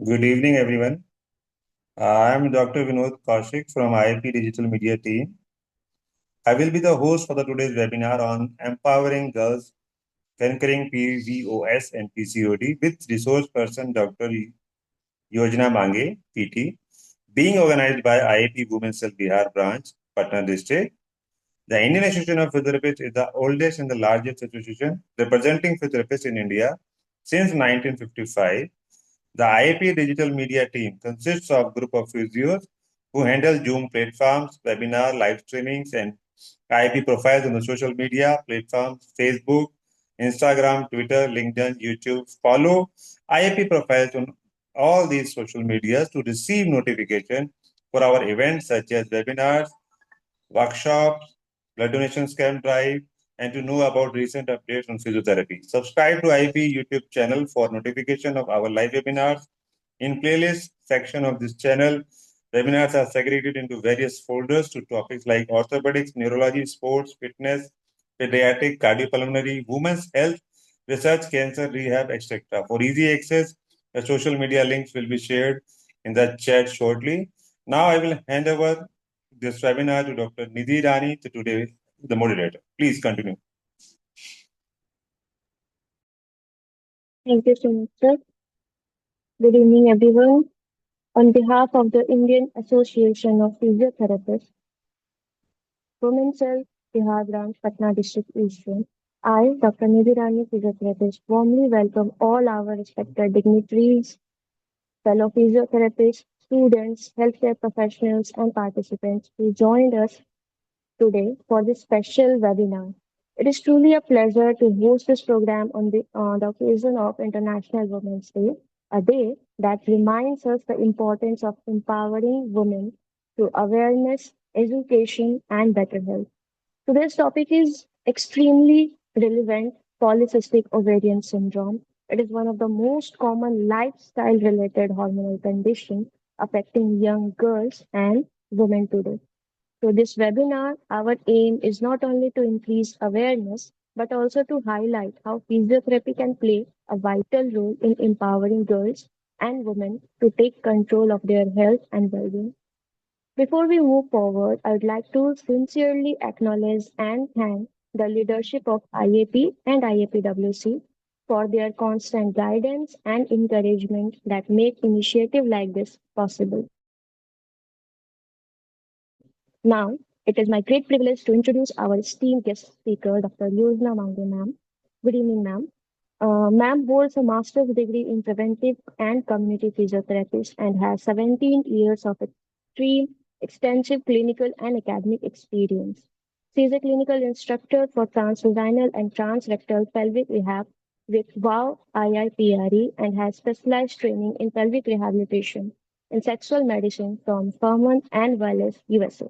Good evening, everyone. I am Dr. Vinod Kaushik from IIP Digital Media team. I will be the host for the today's webinar on empowering girls conquering PVOS and PCOD with resource person Dr. Yojana Mange, PT, being organized by IIP Women's Health Bihar branch, Patna district. The Indian Association of Physiotherapists is the oldest and the largest association representing physiotherapists in India since 1955. The IIP digital media team consists of a group of physios who handle Zoom platforms, webinar, live streamings, and IIP profiles on the social media platforms, Facebook, Instagram, Twitter, LinkedIn, YouTube. Follow IIP profiles on all these social medias to receive notification for our events such as webinars, workshops, blood donation scam drive, and to know about recent updates on physiotherapy. Subscribe to IIP YouTube channel for notification of our live webinars. In playlist section of this channel, webinars are segregated into various folders to topics like orthopedics, neurology, sports, fitness, pediatric, cardiopulmonary, women's health, research, cancer, rehab, etc. For easy access, the social media links will be shared in the chat shortly. Now I will hand over this webinar to Dr. Nidhi Rani, to today the moderator. Please continue. Thank you so much, sir. Good evening, everyone. On behalf of the Indian Association of Physiotherapists, Women's Health Bihar Branch, Patna District Eastern, I, Dr. Nidhi Rani, physiotherapist, warmly welcome all our respected dignitaries, fellow physiotherapists, students, healthcare professionals, and participants who joined us today for this special webinar. It is truly a pleasure to host this program on the occasion of International Women's Day, a day that reminds us the importance of empowering women through awareness, education, and better health. Today's topic is extremely relevant polycystic ovarian syndrome. It is one of the most common lifestyle related hormonal conditions affecting young girls and women today. So, this webinar, our aim is not only to increase awareness, but also to highlight how physiotherapy can play a vital role in empowering girls and women to take control of their health and well being. Before we move forward, I would like to sincerely acknowledge and thank the leadership of IAP and IAPWC for their constant guidance and encouragement that make initiatives like this possible. Now, it is my great privilege to introduce our esteemed guest speaker, Dr. Yojana Mange, ma'am. Good evening, ma'am. Ma'am holds a master's degree in preventive and community physiotherapy and has 17 years of extreme, extensive clinical and academic experience. She is a clinical instructor for transvaginal and transrectal pelvic rehab with WOW IIPRE and has specialized training in pelvic rehabilitation in sexual medicine from Furman and Wallace, USA.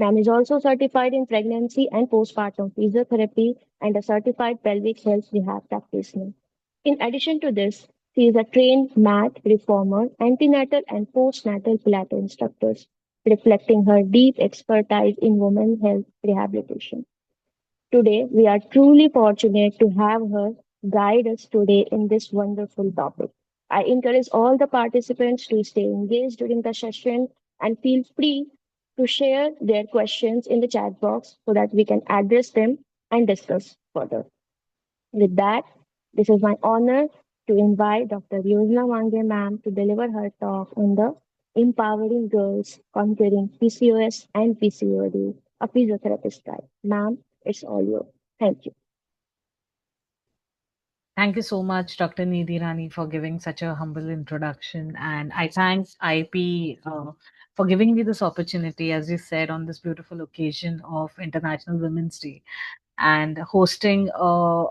Ma'am is also certified in pregnancy and postpartum physiotherapy and a certified pelvic health rehab practitioner. In addition to this, she is a trained mat reformer, antenatal and postnatal Pilates instructor, reflecting her deep expertise in women's health rehabilitation. Today, we are truly fortunate to have her guide us today in this wonderful topic. I encourage all the participants to stay engaged during the session and feel free to share their questions in the chat box so that we can address them and discuss further. With that, this is my honor to invite Dr. Yojana Mange ma'am to deliver her talk on the Empowering Girls Conquering PCOS and PCOD, a physiotherapist guide. Ma'am, it's all yours. Thank you. Thank you so much, Dr. Nidhi Rani, for giving such a humble introduction. And I thank IP for giving me this opportunity, as you said, on this beautiful occasion of International Women's Day and hosting a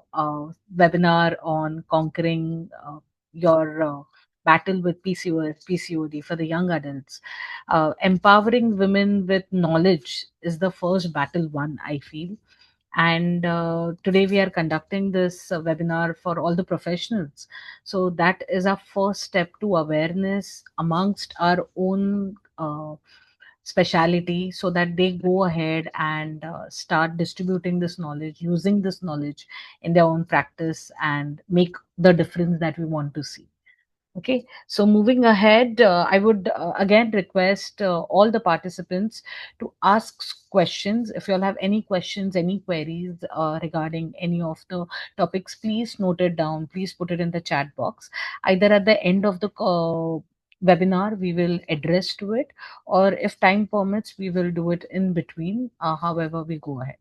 webinar on conquering your battle with PCOS, PCOD for the young adults. Empowering women with knowledge is the first battle won, I feel. And today we are conducting this webinar for all the professionals. So that is our first step to awareness amongst our own speciality so that they go ahead and start distributing this knowledge, using this knowledge in their own practice and make the difference that we want to see. Okay, so moving ahead, I would again request all the participants to ask questions. If you all have any questions, any queries regarding any of the topics, please note it down. Please put it in the chat box. Either at the end of the webinar, we will address to it, or if time permits, we will do it in between, however we go ahead.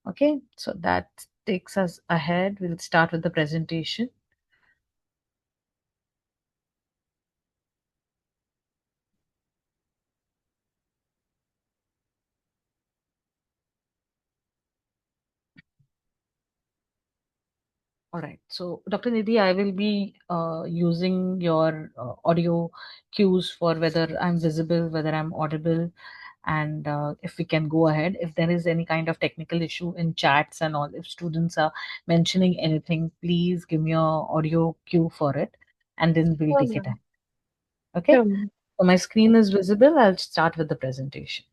Okay, so that takes us ahead. We'll start with the presentation. All right. So, Dr. Nidhi, I will be using your audio cues for whether I'm visible, whether I'm audible, and if we can go ahead. If there is any kind of technical issue in chats and all, if students are mentioning anything, please give me a audio cue for it, and then we'll Sure, take it ma'am. ahead. Okay. Sure, ma'am. So my screen is visible. I'll start with the presentation.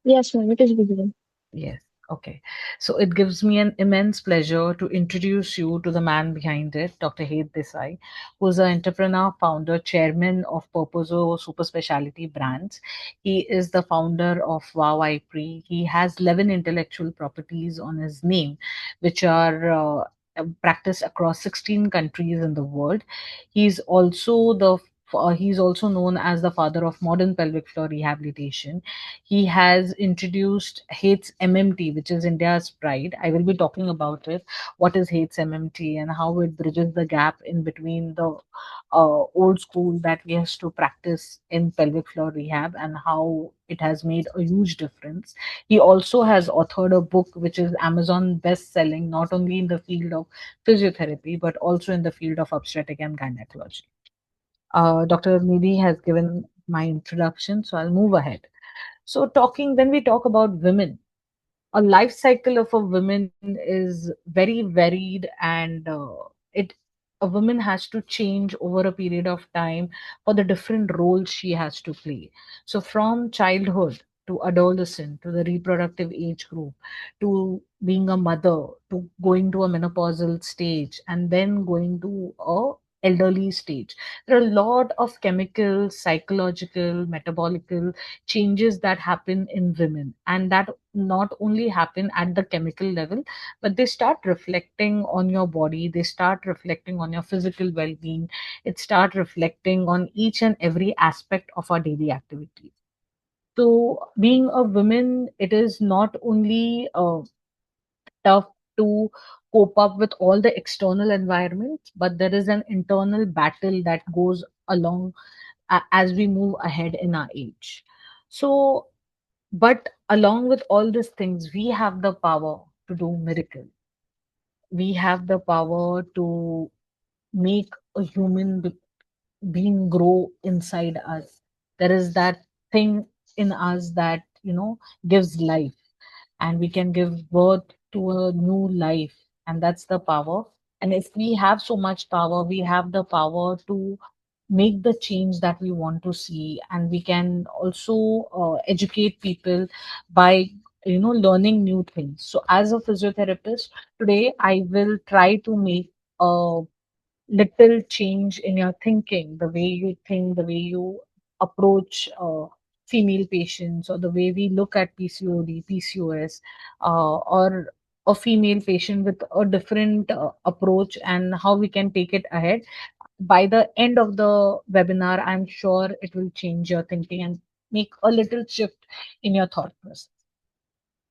Yes, ma'am, it is visible. Yes. Okay. So it gives me an immense pleasure to introduce you to the man behind it, Dr. Hed Desai, who is an entrepreneur, founder, chairman of Purposo Super Specialty Brands. He is the founder of Wow IP. He has 11 intellectual properties on his name, which are practiced across 16 countries in the world. He's also he's also known as the father of modern pelvic floor rehabilitation. He has introduced Hates MMT, which is India's pride. I will be talking about it. What is Hates MMT and how it bridges the gap in between the old school that we used to practice in pelvic floor rehab and how it has made a huge difference. He also has authored a book which is Amazon best selling, not only in the field of physiotherapy, but also in the field of obstetric and gynecology. Dr. Nidhi has given my introduction, so I'll move ahead. So, when we talk about women, a life cycle of a woman is very varied, and it a woman has to change over a period of time for the different roles she has to play. So from childhood to adolescent to the reproductive age group to being a mother to going to a menopausal stage and then going to a elderly stage, there are a lot of chemical, psychological, metabolical changes that happen in women, and that not only happen at the chemical level, but they start reflecting on your body, they start reflecting on your physical well-being, it start reflecting on each and every aspect of our daily activities. So being a woman, it is not only tough to cope up with all the external environments, but there is an internal battle that goes along as we move ahead in our age. So but along with all these things, we have the power to do miracle. We have the power to make a being grow inside us. There is that thing in us that, gives life, and we can give birth to a new life, and that's the power. And if we have so much power, we have the power to make the change that we want to see, and we can also educate people by learning new things. So as a physiotherapist today, I will try to make a little change in your thinking, the way you think, the way you approach female patients, or the way we look at PCOD, PCOS, or a female patient with a different approach, and how we can take it ahead. By the end of the webinar, I'm sure it will change your thinking and make a little shift in your thought process.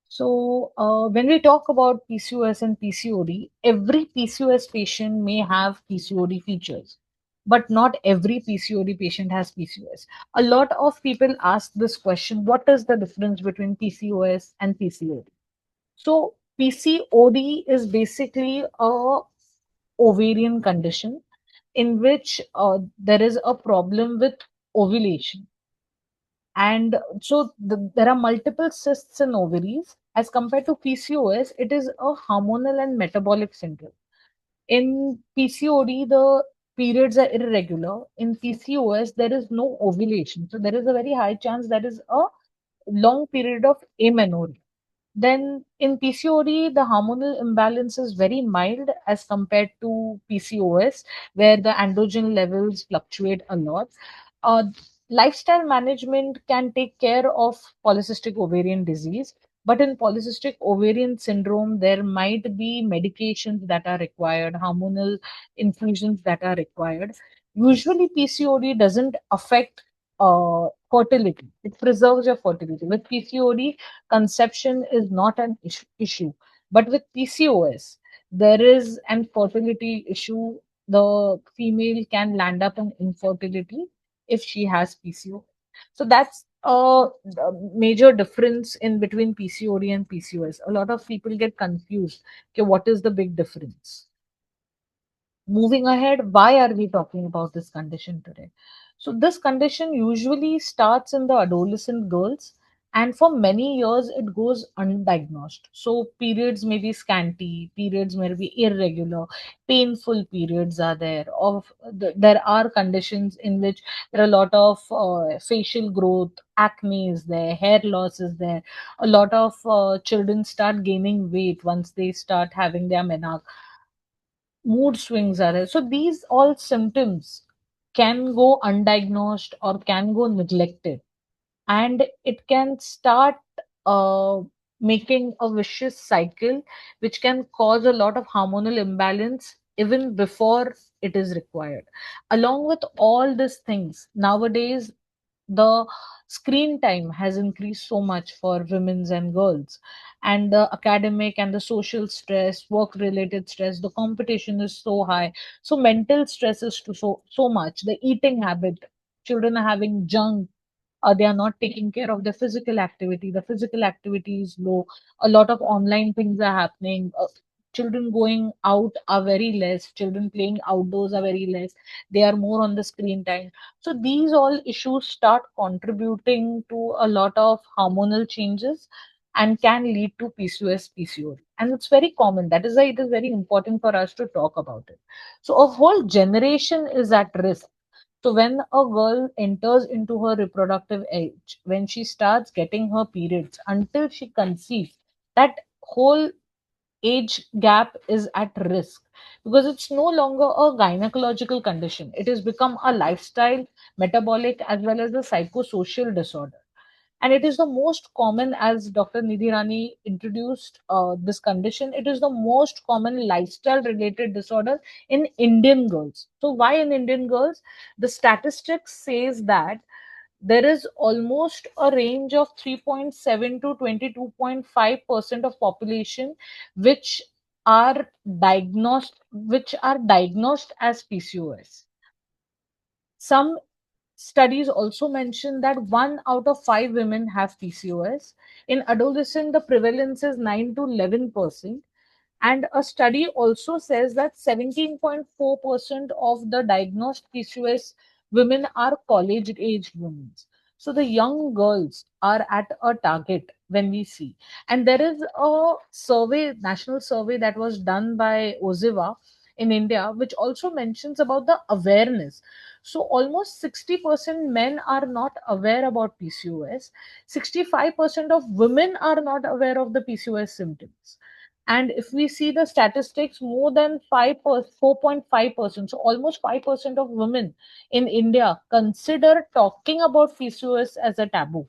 So, when we talk about PCOS and PCOD, every PCOS patient may have PCOD features, but not every PCOD patient has PCOS. A lot of people ask this question: what is the difference between PCOS and PCOD? So, PCOD is basically a ovarian condition in which there is a problem with ovulation. And so there are multiple cysts in ovaries. As compared to PCOS, it is a hormonal and metabolic syndrome. In PCOD, the periods are irregular. In PCOS, there is no ovulation. So there is a very high chance there is a long period of amenorrhea. Then in PCOD, the hormonal imbalance is very mild as compared to PCOS, where the androgen levels fluctuate a lot. Uh, Lifestyle management can take care of polycystic ovarian disease, but in polycystic ovarian syndrome, there might be medications that are required, hormonal infusions that are required. Usually, PCOD doesn't affect fertility, it preserves your fertility. With PCOD, conception is not an issue. But with PCOS, there is an fertility issue. The female can land up in infertility if she has PCOS. So that's a major difference in between PCOD and PCOS. A lot of people get confused. Okay, what is the big difference? Moving ahead, why are we talking about this condition today? So, this condition usually starts in the adolescent girls, and for many years it goes undiagnosed. So, periods may be scanty, periods may be irregular, painful periods are there. There are conditions in which there are a lot of facial growth, acne is there, hair loss is there. A lot of children start gaining weight once they start having their menarche. Mood swings are there. So these all symptoms can go undiagnosed or can go neglected, and it can start uh, making a vicious cycle which can cause a lot of hormonal imbalance even before it is required. Along with all these things, nowadays the screen time has increased so much for women's and girls, and the academic and the social stress, work related stress, the competition is so high. So mental stress is so much. The eating habit, children are having junk, they are not taking care of their physical activity. The physical activity is low. A lot of online things are happening. Children going out are very less. Children playing outdoors are very less. They are more on the screen time. So these all issues start contributing to a lot of hormonal changes and can lead to PCOS, PCOD. And it's very common. That is why it is very important for us to talk about it. So a whole generation is at risk. So when a girl enters into her reproductive age, when she starts getting her periods until she conceives, that whole age gap is at risk, because it's no longer a gynecological condition. It has become a lifestyle, metabolic, as well as a psychosocial disorder. And it is the most common, as Dr. Nidhi Rani introduced this condition, it is the most common lifestyle related disorder in Indian girls. So why in Indian girls? The statistics says that there is almost a range of 3.7 to 22.5% of population which are diagnosed as PCOS. Some studies also mention that 1 out of 5 women have PCOS. In adolescent, the prevalence is 9 to 11%. And a study also says that 17.4% of the diagnosed PCOS women are college aged women. So the young girls are at a target when we see. And there is a survey, national survey that was done by Oziva in India, which also mentions about the awareness. So almost 60% men are not aware about PCOS. 65% of women are not aware of the PCOS symptoms. And if we see the statistics, more than 4.5%, so almost 5% of women in India consider talking about PCOS as a taboo.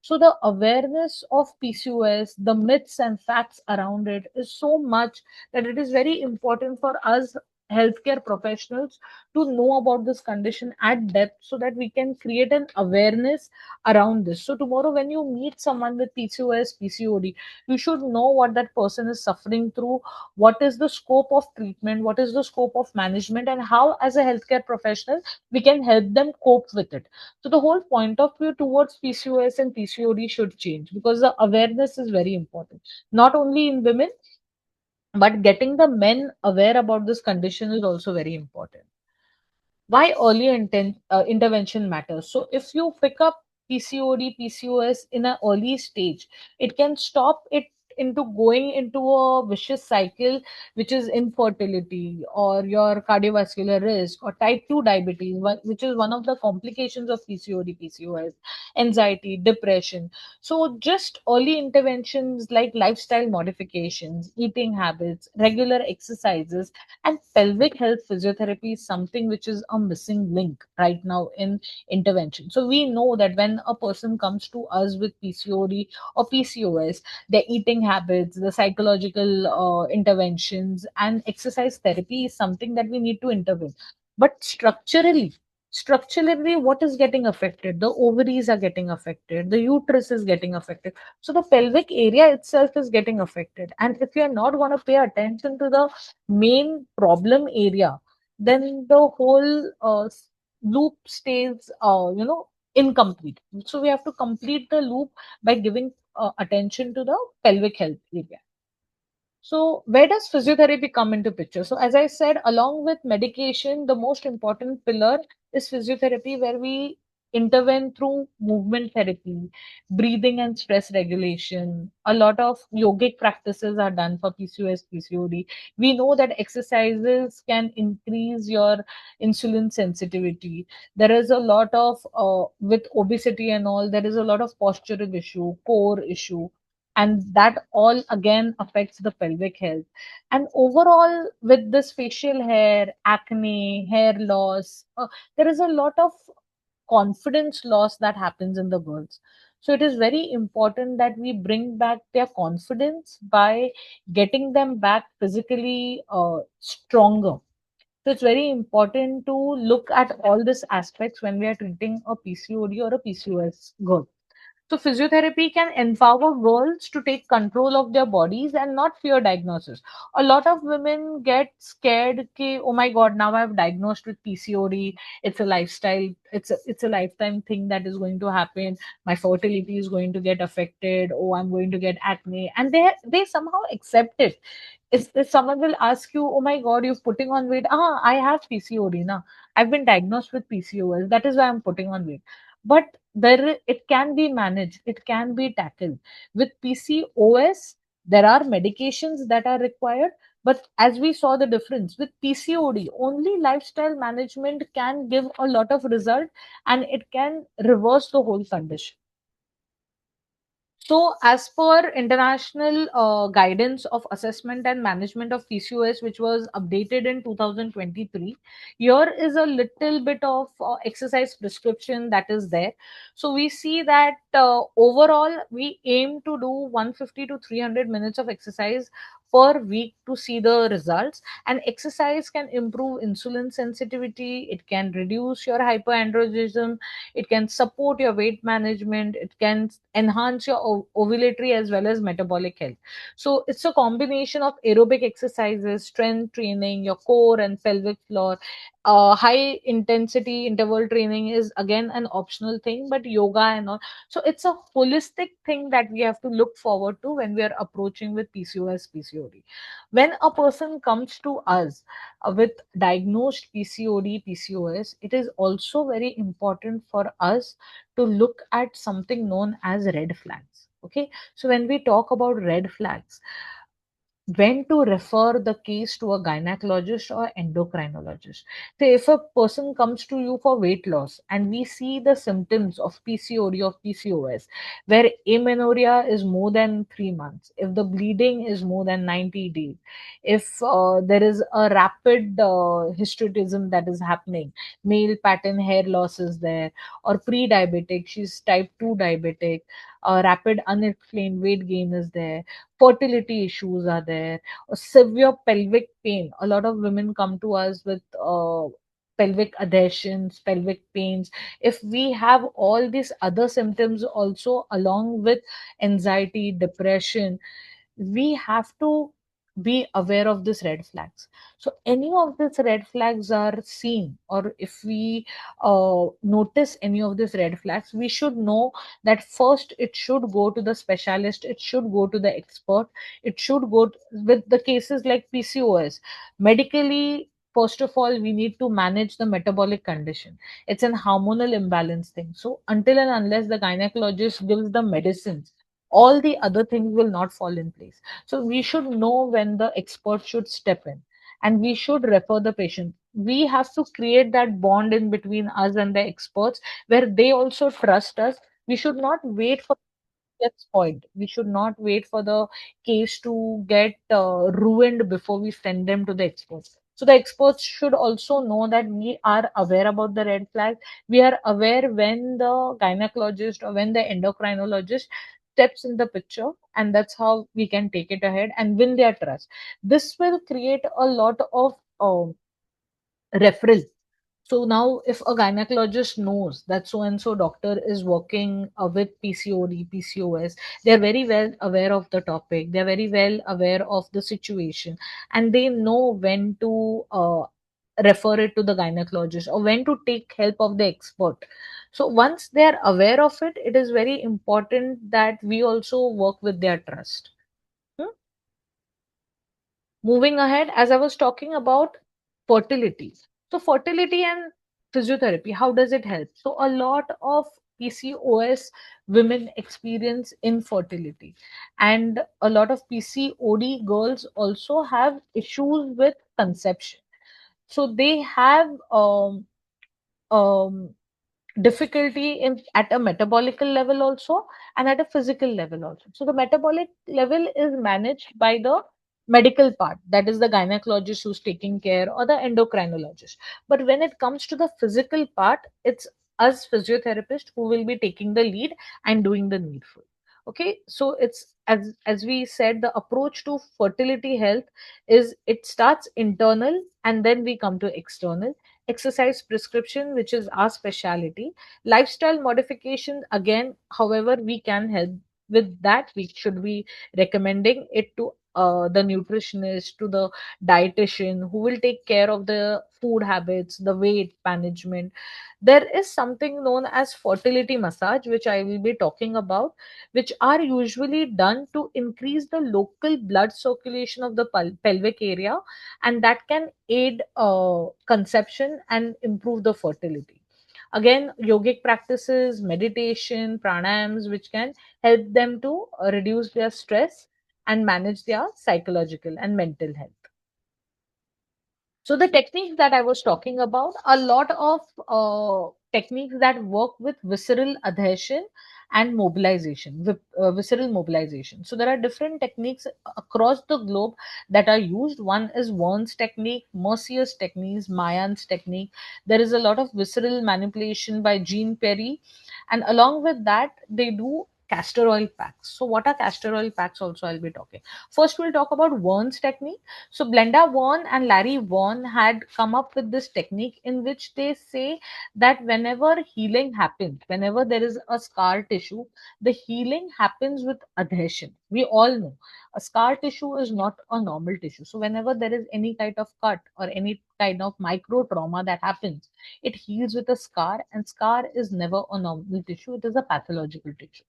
So the awareness of PCOS, the myths and facts around it is so much that it is very important for us healthcare professionals to know about this condition at depth so that we can create an awareness around this. So tomorrow when you meet someone with PCOS, PCOD, you should know what that person is suffering through, what is the scope of treatment, what is the scope of management, and how as a healthcare professional we can help them cope with it. So the whole point of view towards PCOS and PCOD should change, because the awareness is very important, not only in women, but getting the men aware about this condition is also very important. Why early intervention matters? So if you pick up PCOD, PCOS in an early stage, it can stop it into going into a vicious cycle, which is infertility or your cardiovascular risk or type 2 diabetes, which is one of the complications of PCOD, PCOS, anxiety, depression. So, just early interventions like lifestyle modifications, eating habits, regular exercises, and pelvic health physiotherapy is something which is a missing link right now in intervention. So, we know that when a person comes to us with PCOD or PCOS, their eating habits, the psychological interventions, and exercise therapy is something that we need to intervene. But structurally, what is getting affected? The ovaries are getting affected, the uterus is getting affected. So the pelvic area itself is getting affected. And if you're not going to pay attention to the main problem area, then the whole loop stays, incomplete. So we have to complete the loop by giving attention to the pelvic health area. So, where does physiotherapy come into picture? So, as I said, along with medication, the most important pillar is physiotherapy, where we intervene through movement therapy, breathing and stress regulation. A lot of yogic practices are done for PCOS, PCOD. We know that exercises can increase your insulin sensitivity. There is a lot of, with obesity and all, there is a lot of postural issue, core issue, and that all again affects the pelvic health. And overall, with this facial hair, acne, hair loss, there is a lot of confidence loss that happens in the girls. So it is very important that we bring back their confidence by getting them back physically stronger. So it's very important to look at all these aspects when we are treating a PCOD or a PCOS girl. So physiotherapy can empower girls to take control of their bodies and not fear diagnosis. A lot of women get scared, okay, oh my God, now I've diagnosed with PCOD. It's a lifestyle, it's a lifetime thing that is going to happen. My fertility is going to get affected. Oh, I'm going to get acne. And they somehow accept it. If someone will ask you, oh my God, you're putting on weight. I have PCOD now. I've been diagnosed with PCOS. That is why I'm putting on weight. But it can be managed, it can be tackled. With PCOS, there are medications that are required, but as we saw the difference with PCOD, only lifestyle management can give a lot of result, and it can reverse the whole condition. So, as per international guidance of assessment and management of PCOS, which was updated in 2023, here is a little bit of exercise prescription that is there. So, we see that overall, we aim to do 150 to 300 minutes of exercise per week to see the results. And exercise can improve insulin sensitivity, it can reduce your hyperandrogenism, it can support your weight management, it can enhance your ovulatory as well as metabolic health. So it's a combination of aerobic exercises, strength training, your core and pelvic floor. High intensity interval training is again an optional thing, but yoga and all. So it's a holistic thing that we have to look forward to when we are approaching with PCOS, PCOD. When a person comes to us with diagnosed PCOD, PCOS, it is also very important for us to look at something known as red flags. Okay, so when we talk about red flags, when to refer the case to a gynecologist or endocrinologist. So if a person comes to you for weight loss and we see the symptoms of PCOD or PCOS, where amenorrhea is more than 3 months, if the bleeding is more than 90 days, if there is a rapid hirsutism that is happening, male pattern hair loss is there, or pre-diabetic, she's type 2 diabetic, rapid unexplained weight gain is there, fertility issues are there, or severe pelvic pain. A lot of women come to us with pelvic adhesions, pelvic pains. If we have all these other symptoms also along with anxiety, depression, we have to be aware of these red flags. So any of these red flags are seen, or if we notice any of these red flags, we should know that first it should go to the specialist, it should go to the expert, it should go with the cases like PCOS. Medically, first of all, we need to manage the metabolic condition. It's an hormonal imbalance thing. So until and unless the gynecologist gives the medicines, all the other things will not fall in place. So we should know when the expert should step in, and we should refer the patient. We have to create that bond in between us and the experts where they also trust us. We should not wait for get spoiled. We should not wait for the case to get ruined before we send them to the experts. So the experts should also know that we are aware about the red flag. We are aware when the gynecologist or when the endocrinologist steps in the picture, and that's how we can take it ahead and win their trust. This will create a lot of referral. So now, if a gynecologist knows that so and so doctor is working with PCOD, PCOS, they are very well aware of the topic, they are very well aware of the situation, and they know when to refer it to the gynecologist or when to take help of the expert. So once they are aware of it, it is very important that we also work with their trust. Hmm? Moving ahead, as I was talking about fertility. So, fertility and physiotherapy, how does it help? So, a lot of PCOS women experience infertility, and a lot of PCOD girls also have issues with conception. So, they have um, difficulty in at a metabolical level also, and at a physical level also. So the metabolic level is managed by the medical part, that is the gynecologist who's taking care, or the endocrinologist. But when it comes to the physical part, it's us physiotherapists who will be taking the lead and doing the needful. Okay, so it's as we said, the approach to fertility health is it starts internal and then we come to external. Exercise prescription, which is our specialty. Lifestyle modification, again, however we can help with that, we should be recommending it to the nutritionist, to the dietitian who will take care of the food habits, the weight management. There is something known as fertility massage, which I will be talking about, which are usually done to increase the local blood circulation of the pelvic area, and that can aid conception and improve the fertility. Again, yogic practices, meditation, pranayams, which can help them to reduce their stress and manage their psychological and mental health. So the techniques that I was talking about, a lot of techniques that work with visceral adhesion and mobilization, visceral mobilization. So there are different techniques across the globe that are used. One is Warren's technique, Mercier's techniques, Mayan's technique. There is a lot of visceral manipulation by Jean Perry, and along with that, they do castor oil packs. So what are castor oil packs? Also, I'll be talking. First, we'll talk about Warren's technique. So Glenda Vaughan and Larry Vaughan had come up with this technique in which they say that whenever healing happens, whenever there is a scar tissue, the healing happens with adhesion. We all know a scar tissue is not a normal tissue. So whenever there is any kind of cut or any kind of micro trauma that happens, it heals with a scar, and scar is never a normal tissue, it is a pathological tissue.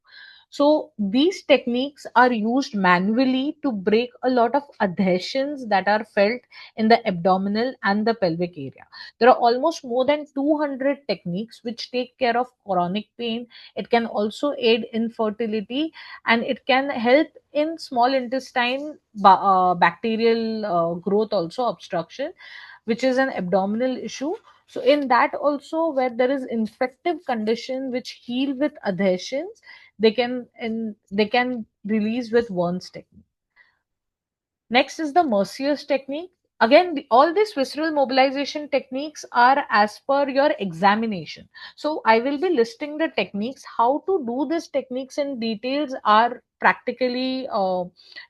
So these techniques are used manually to break a lot of adhesions that are felt in the abdominal and the pelvic area. There are almost more than 200 techniques which take care of chronic pain. It can also aid infertility, and it can help in small intestine bacterial growth, also obstruction, which is an abdominal issue. So in that also, where there is infective condition which heal with adhesions, they can release with Wern's technique. Next is the Mercier's technique. Again, all these visceral mobilization techniques are as per your examination. So I will be listing the techniques. How to do these techniques in details are practically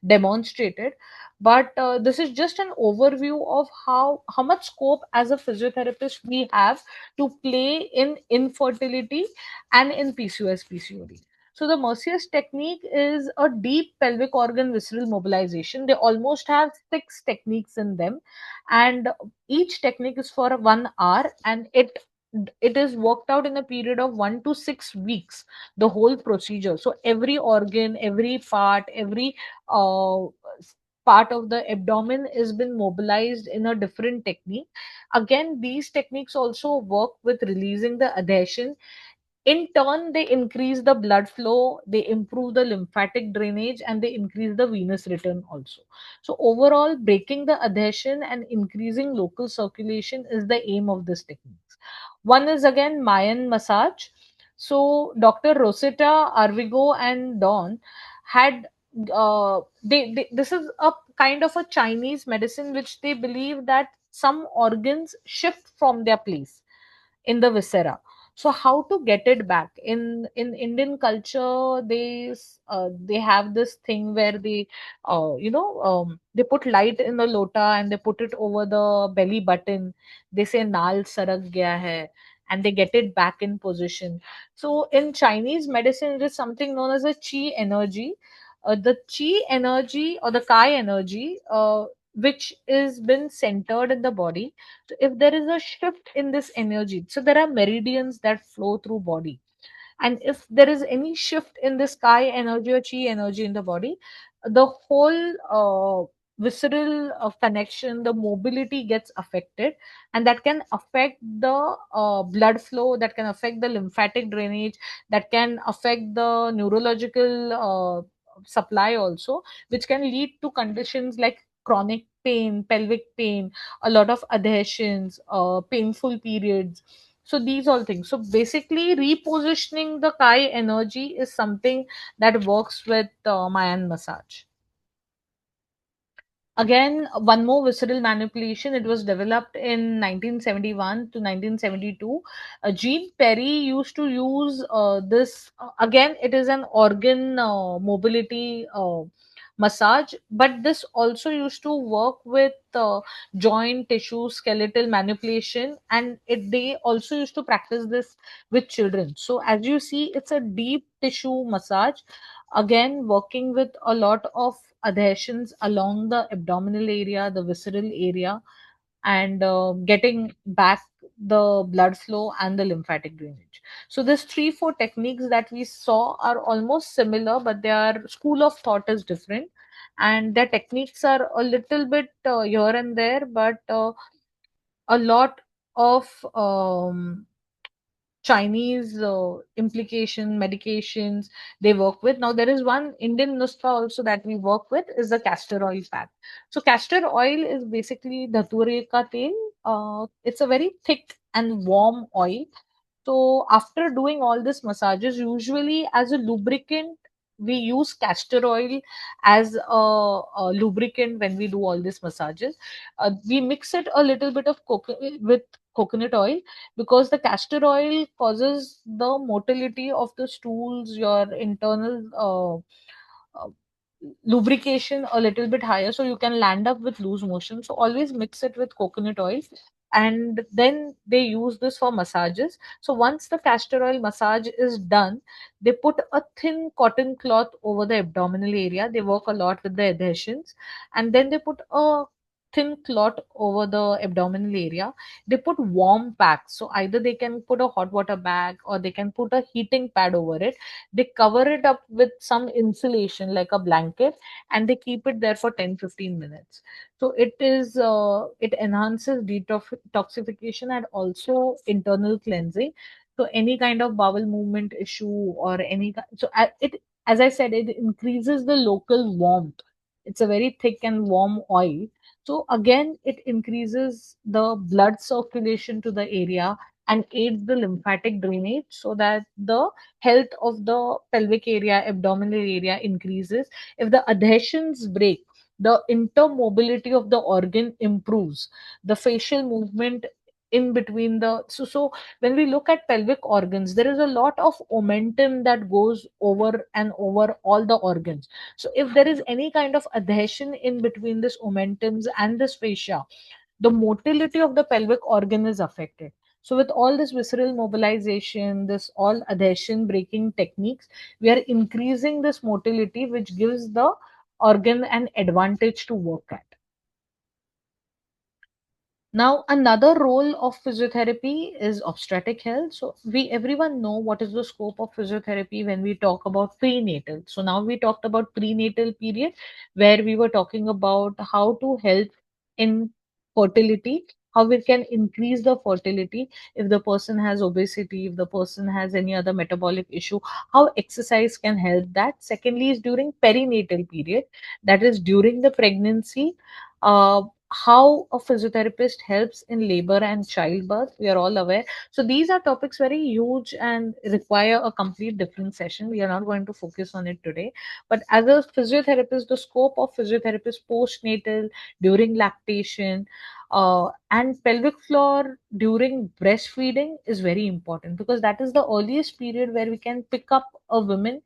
demonstrated. But this is just an overview of how much scope as a physiotherapist we have to play in infertility and in PCOS, PCOD. So the Mercier's technique is a deep pelvic organ visceral mobilization. They almost have 6 techniques in them, and each technique is for 1 hour, and it is worked out in a period of 1 to 6 weeks. The whole procedure. So every organ, every part, every uh, part of the abdomen has been mobilized in a different technique. Again, these techniques also work with releasing the adhesion. In turn, they increase the blood flow, they improve the lymphatic drainage, and they increase the venous return also. So, overall, breaking the adhesion and increasing local circulation is the aim of this technique. One is again Mayan massage. So, Dr. Rosetta, Arvigo, and Dawn had this is a kind of a Chinese medicine which they believe that some organs shift from their place in the viscera. So how to get it back in Indian culture? They have this thing where they put light in the lota and they put it over the belly button. They say naal sarak gaya hai, and they get it back in position. So in Chinese medicine, there is something known as a chi energy. The chi energy or the kai energy, which is been centered in the body. So if there is a shift in this energy, so there are meridians that flow through body, and if there is any shift in this kai energy or chi energy in the body, the whole visceral connection, the mobility gets affected, and that can affect the blood flow, that can affect the lymphatic drainage, that can affect the neurological supply also, which can lead to conditions like chronic pain, pelvic pain, a lot of adhesions, painful periods. So these all things. So basically, repositioning the Kai energy is something that works with Mayan massage. Again, one more visceral manipulation. It was developed in 1971 to 1972. Jean Perry used to use this. Again, it is an organ mobility massage, but this also used to work with joint tissue, skeletal manipulation, and they also used to practice this with children. So, as you see, it's a deep tissue massage, again working with a lot of adhesions along the abdominal area, the visceral area, and getting back the blood flow and the lymphatic drainage. So these three, four techniques that we saw are almost similar, but their school of thought is different, and their techniques are a little bit here and there, but a lot of Chinese implication medications they work with. Now there is one Indian nuskha also that we work with is the castor oil pack. So castor oil is basically dhature ka tel. It's a very thick and warm oil. So after doing all this massages, usually as a lubricant, we use castor oil as a lubricant when we do all these massages. We mix it a little bit of with coconut oil, because the castor oil causes the motility of the stools, your internal lubrication a little bit higher, so you can land up with loose motion. So always mix it with coconut oil, and then they use this for massages. So once the castor oil massage is done, they put a thin cotton cloth over the abdominal area. They work a lot with the adhesions, and then they put a thin cloth over the abdominal area. They put warm packs, so either they can put a hot water bag or they can put a heating pad over it. They cover it up with some insulation like a blanket, and they keep it there for 10-15 minutes. So it enhances detoxification and also internal cleansing. So any kind of bowel movement issue or it, as I said, it increases the local warmth. It's a very thick and warm oil. So again, it increases the blood circulation to the area and aids the lymphatic drainage, so that the health of the pelvic area, abdominal area increases. If the adhesions break, the intermobility of the organ improves. The facial movement in between so when we look at pelvic organs, there is a lot of momentum that goes over and over all the organs. So if there is any kind of adhesion in between this omentums and this fascia, the motility of the pelvic organ is affected. So with all this visceral mobilization, this all adhesion breaking techniques, we are increasing this motility, which gives the organ an advantage to work at. Now, another role of physiotherapy is obstetric health. So, we everyone know what is the scope of physiotherapy when we talk about prenatal. So, now we talked about prenatal period, where we were talking about how to help in fertility, how we can increase the fertility if the person has obesity, if the person has any other metabolic issue, how exercise can help that. Secondly is during perinatal period, that is during the pregnancy, uh, how a physiotherapist helps in labor and childbirth. We are all aware. So these are topics very huge and require a complete different session. We are not going to focus on it today. But as a physiotherapist, the scope of physiotherapist postnatal, during lactation, and pelvic floor during breastfeeding is very important, because that is the earliest period where we can pick up a woman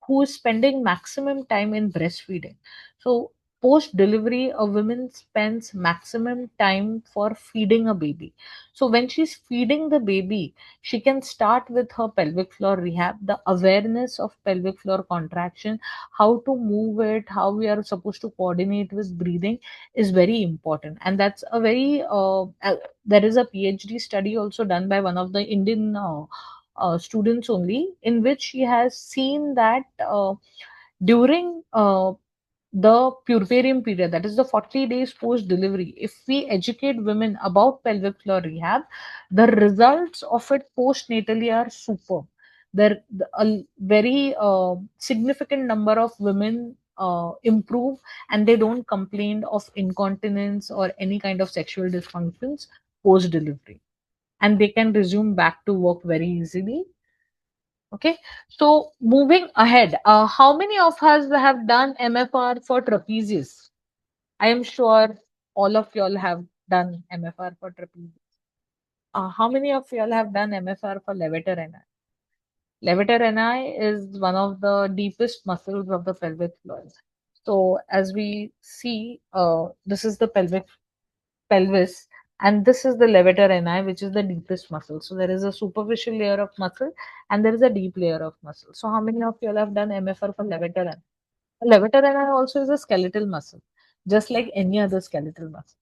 who is spending maximum time in breastfeeding. So post delivery, a woman spends maximum time for feeding a baby. So when she's feeding the baby, she can start with her pelvic floor rehab, the awareness of pelvic floor contraction, how to move it, how we are supposed to coordinate with breathing is very important. And that's a very there is a PhD study also done by one of the Indian students only, in which she has seen that during the puerperium period, that is the 40 days post delivery, if we educate women about pelvic floor rehab, the results of it postnatally are superb. There, a very significant number of women improve, and they don't complain of incontinence or any kind of sexual dysfunctions post delivery, and they can resume back to work very easily. Okay, so moving ahead, how many of us have done MFR for trapezius? I am sure all of y'all have done MFR for trapezius. How many of y'all have done MFR for levator ani? Levator ani is one of the deepest muscles of the pelvic floor. So as we see, this is the pelvis, and this is the levator ani, which is the deepest muscle. So there is a superficial layer of muscle and there is a deep layer of muscle. So how many of you all have done MFR for levator ani? Levator ani also is a skeletal muscle, just like any other skeletal muscle.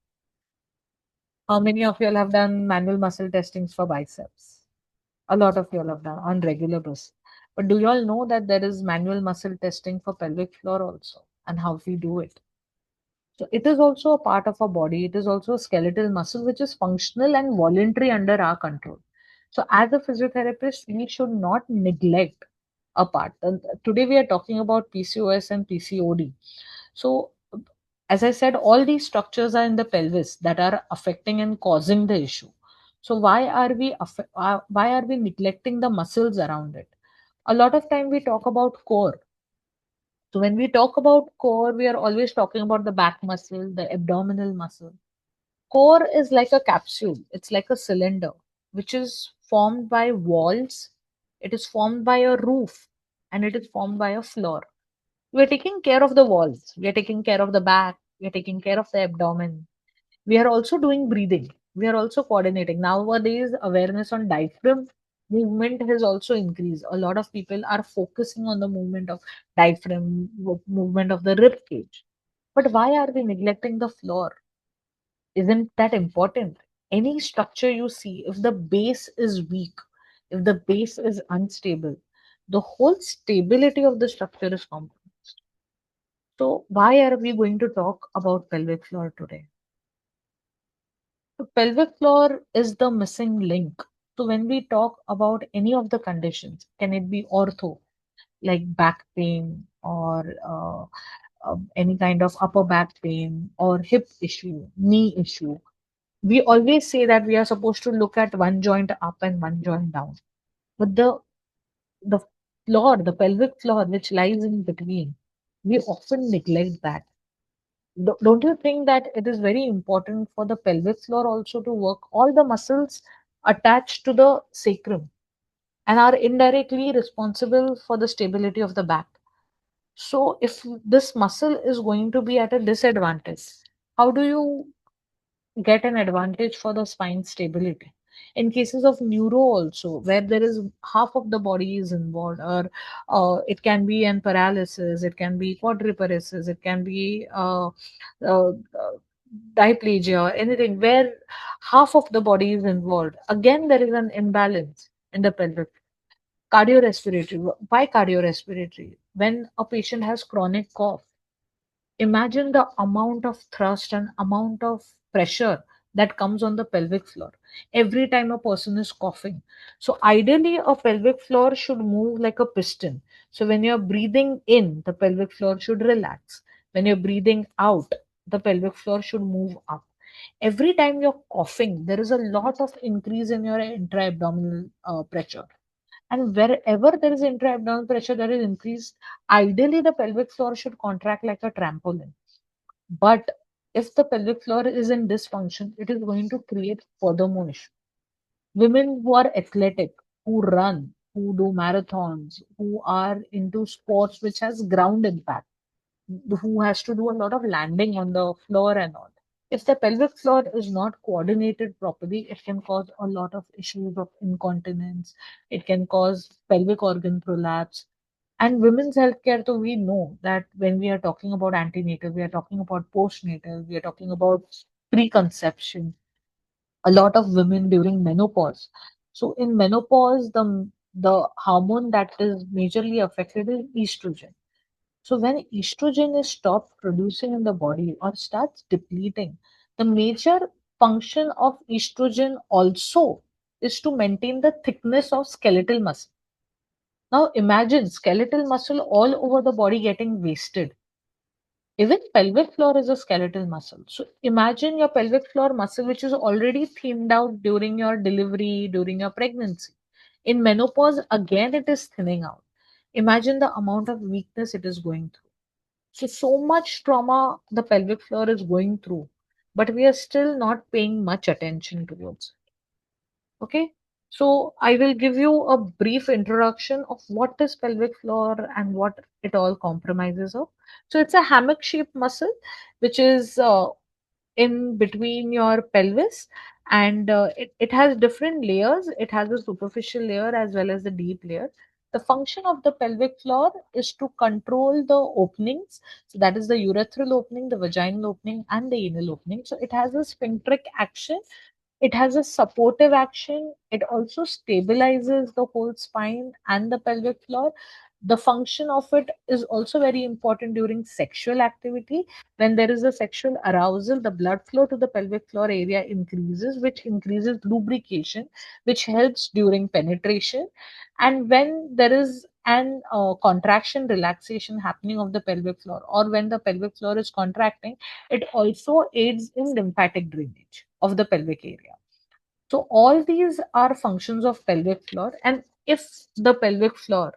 How many of you all have done manual muscle testings for biceps? A lot of you all have done on regular basis. But do you all know that there is manual muscle testing for pelvic floor also, and how we do it? So it is also a part of our body. It is also a skeletal muscle which is functional and voluntary under our control. So as a physiotherapist, we should not neglect a part. And today we are talking about PCOS and PCOD. So as I said, all these structures are in the pelvis that are affecting and causing the issue. So why are we neglecting the muscles around it? A lot of time we talk about core. So when we talk about core, we are always talking about the back muscle, the abdominal muscle. Core is like a capsule, it's like a cylinder, which is formed by walls, it is formed by a roof, and it is formed by a floor. We are taking care of the walls, we are taking care of the back, we are taking care of the abdomen. We are also doing breathing. We are also coordinating. Nowadays, awareness on diaphragm movement has also increased. A lot of people are focusing on the movement of diaphragm, movement of the rib cage. But why are we neglecting the floor? Isn't that important? Any structure you see, if the base is weak, if the base is unstable, the whole stability of the structure is compromised. So, why are we going to talk about pelvic floor today? So pelvic floor is the missing link. So when we talk about any of the conditions, can it be ortho, like back pain or any kind of upper back pain or hip issue, knee issue? We always say that we are supposed to look at one joint up and one joint down. But the floor, the pelvic floor, which lies in between, we often neglect that. Don't you think that it is very important for the pelvic floor also to work all the muscles attached to the sacrum and are indirectly responsible for the stability of the back? So if this muscle is going to be at a disadvantage, how do you get an advantage for the spine stability? In cases of neuro also, where there is half of the body is involved, or it can be an paralysis, it can be quadriparesis, it can be uh, diplegia, or anything where half of the body is involved. Again, there is an imbalance in the pelvic. Cardiorespiratory. Why cardiorespiratory? When a patient has chronic cough, imagine the amount of thrust and amount of pressure that comes on the pelvic floor every time a person is coughing. So ideally, a pelvic floor should move like a piston. So when you're breathing in, the pelvic floor should relax. When you're breathing out, the pelvic floor should move up. Every time you're coughing, there is a lot of increase in your intra-abdominal pressure. And wherever there is intra-abdominal pressure that is increased, ideally the pelvic floor should contract like a trampoline. But if the pelvic floor is in dysfunction, it is going to create furthermore issue. Women who are athletic, who run, who do marathons, who are into sports which has ground impact, who has to do a lot of landing on the floor and all. If the pelvic floor is not coordinated properly, it can cause a lot of issues of incontinence. It can cause pelvic organ prolapse. And women's healthcare, so we know that when we are talking about antenatal, we are talking about postnatal, we are talking about preconception. A lot of women during menopause. So in menopause, the hormone that is majorly affected is estrogen. So when estrogen is stopped producing in the body or starts depleting, the major function of estrogen also is to maintain the thickness of skeletal muscle. Now imagine skeletal muscle all over the body getting wasted. Even pelvic floor is a skeletal muscle. So imagine your pelvic floor muscle, which is already thinned out during your delivery, during your pregnancy. In menopause, again, it is thinning out. Imagine the amount of weakness it is going through. So much trauma the pelvic floor is going through, but we are still not paying much attention towards it. Okay. So I will give you a brief introduction of what is pelvic floor and what it all compromises of. So it's a hammock shaped muscle, which is in between your pelvis, and it has different layers. It has a superficial layer as well as the deep layer. The function of the pelvic floor is to control the openings. So that is the urethral opening, the vaginal opening, and the anal opening. So it has a sphincteric action. It has a supportive action. It also stabilizes the whole spine and the pelvic floor. The function of it is also very important during sexual activity. When there is a sexual arousal, the blood flow to the pelvic floor area increases, which increases lubrication, which helps during penetration. And when there is an contraction relaxation happening of the pelvic floor, or when the pelvic floor is contracting, it also aids in lymphatic drainage of the pelvic area. So all these are functions of pelvic floor. And if the pelvic floor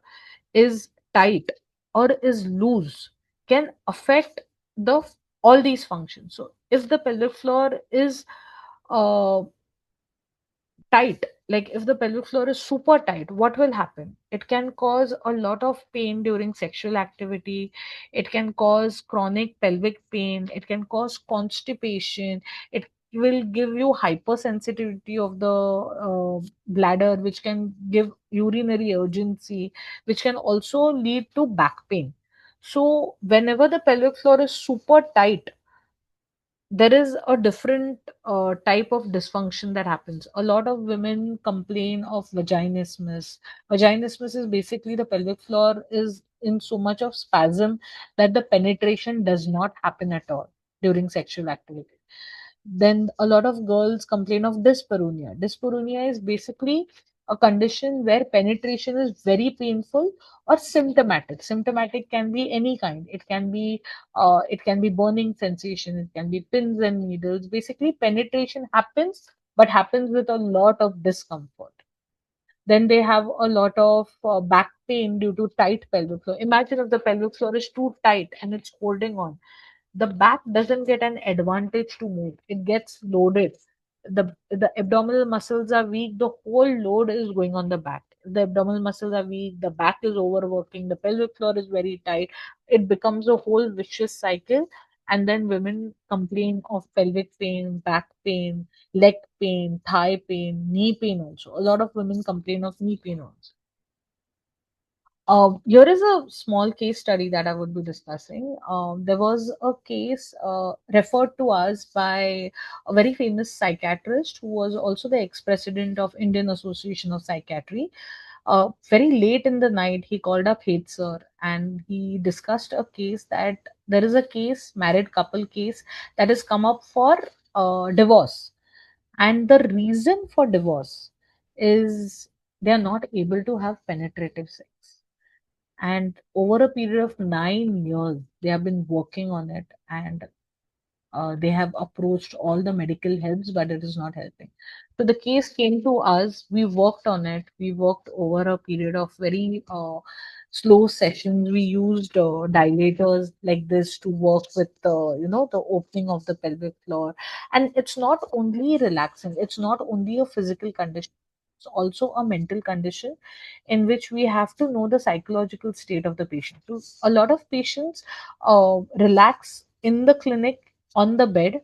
is tight or is loose, can affect the all these functions. So if the pelvic floor is uh, tight, like if the pelvic floor is super tight, what will happen? It can cause a lot of pain during sexual activity. It can cause chronic pelvic pain. It can cause constipation. It will give you hypersensitivity of the bladder, which can give urinary urgency, which can also lead to back pain. So whenever the pelvic floor is super tight, there is a different type of dysfunction that happens. A lot of women complain of vaginismus. Vaginismus is basically the pelvic floor is in so much of spasm that the penetration does not happen at all during sexual activity. Then a lot of girls complain of dyspareunia. Dyspareunia is basically a condition where penetration is very painful or symptomatic. Symptomatic can be any kind. It can be burning sensation. It can be pins and needles. Basically, penetration happens, but happens with a lot of discomfort. Then they have a lot of back pain due to tight pelvic floor. Imagine if the pelvic floor is too tight and it's holding on, the back doesn't get an advantage to move. It gets loaded. The abdominal muscles are weak. The whole load is going on the back. The abdominal muscles are weak. The back is overworking. The pelvic floor is very tight. It becomes a whole vicious cycle. And then women complain of pelvic pain, back pain, leg pain, thigh pain, knee pain also. A lot of women complain of knee pain also. Here is a small case study that I would be discussing. There was a case referred to us by a very famous psychiatrist who was also the ex-president of Indian Association of Psychiatry. Very late in the night, he called up Hate Sir and he discussed a case that there is a case, married couple case, that has come up for divorce. And the reason for divorce is they are not able to have penetrative sex. And over a period of 9 years, they have been working on it, and they have approached all the medical helps, but it is not helping. So the case came to us. We worked on it. We worked over a period of very slow sessions. We used dilators like this to work with the opening of the pelvic floor. And it's not only relaxing. It's not only a physical condition. It's also a mental condition in which we have to know the psychological state of the patient. So a lot of patients relax in the clinic on the bed,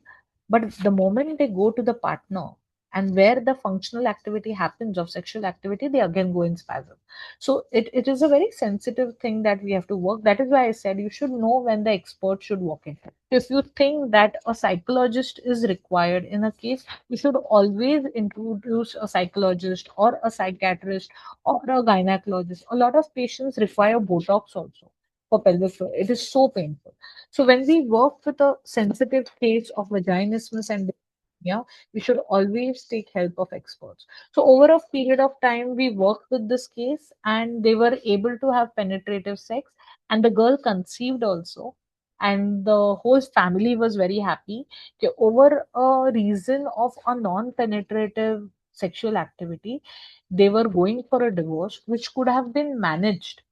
but the moment they go to the partner and where the functional activity happens of sexual activity, they again go in spasm. So it is a very sensitive thing that we have to work. That is why I said you should know when the expert should walk in. If you think that a psychologist is required in a case, you should always introduce a psychologist or a psychiatrist or a gynecologist. A lot of patients require Botox also for pelvic floor. It is so painful. So when we work with a sensitive case of vaginismus and dyspnea, we should always take help of experts. So over a period of time, we worked with this case and they were able to have penetrative sex, and the girl conceived also. And the whole family was very happy. Okay, over a reason of a non-penetrative sexual activity, they were going for a divorce, which could have been managed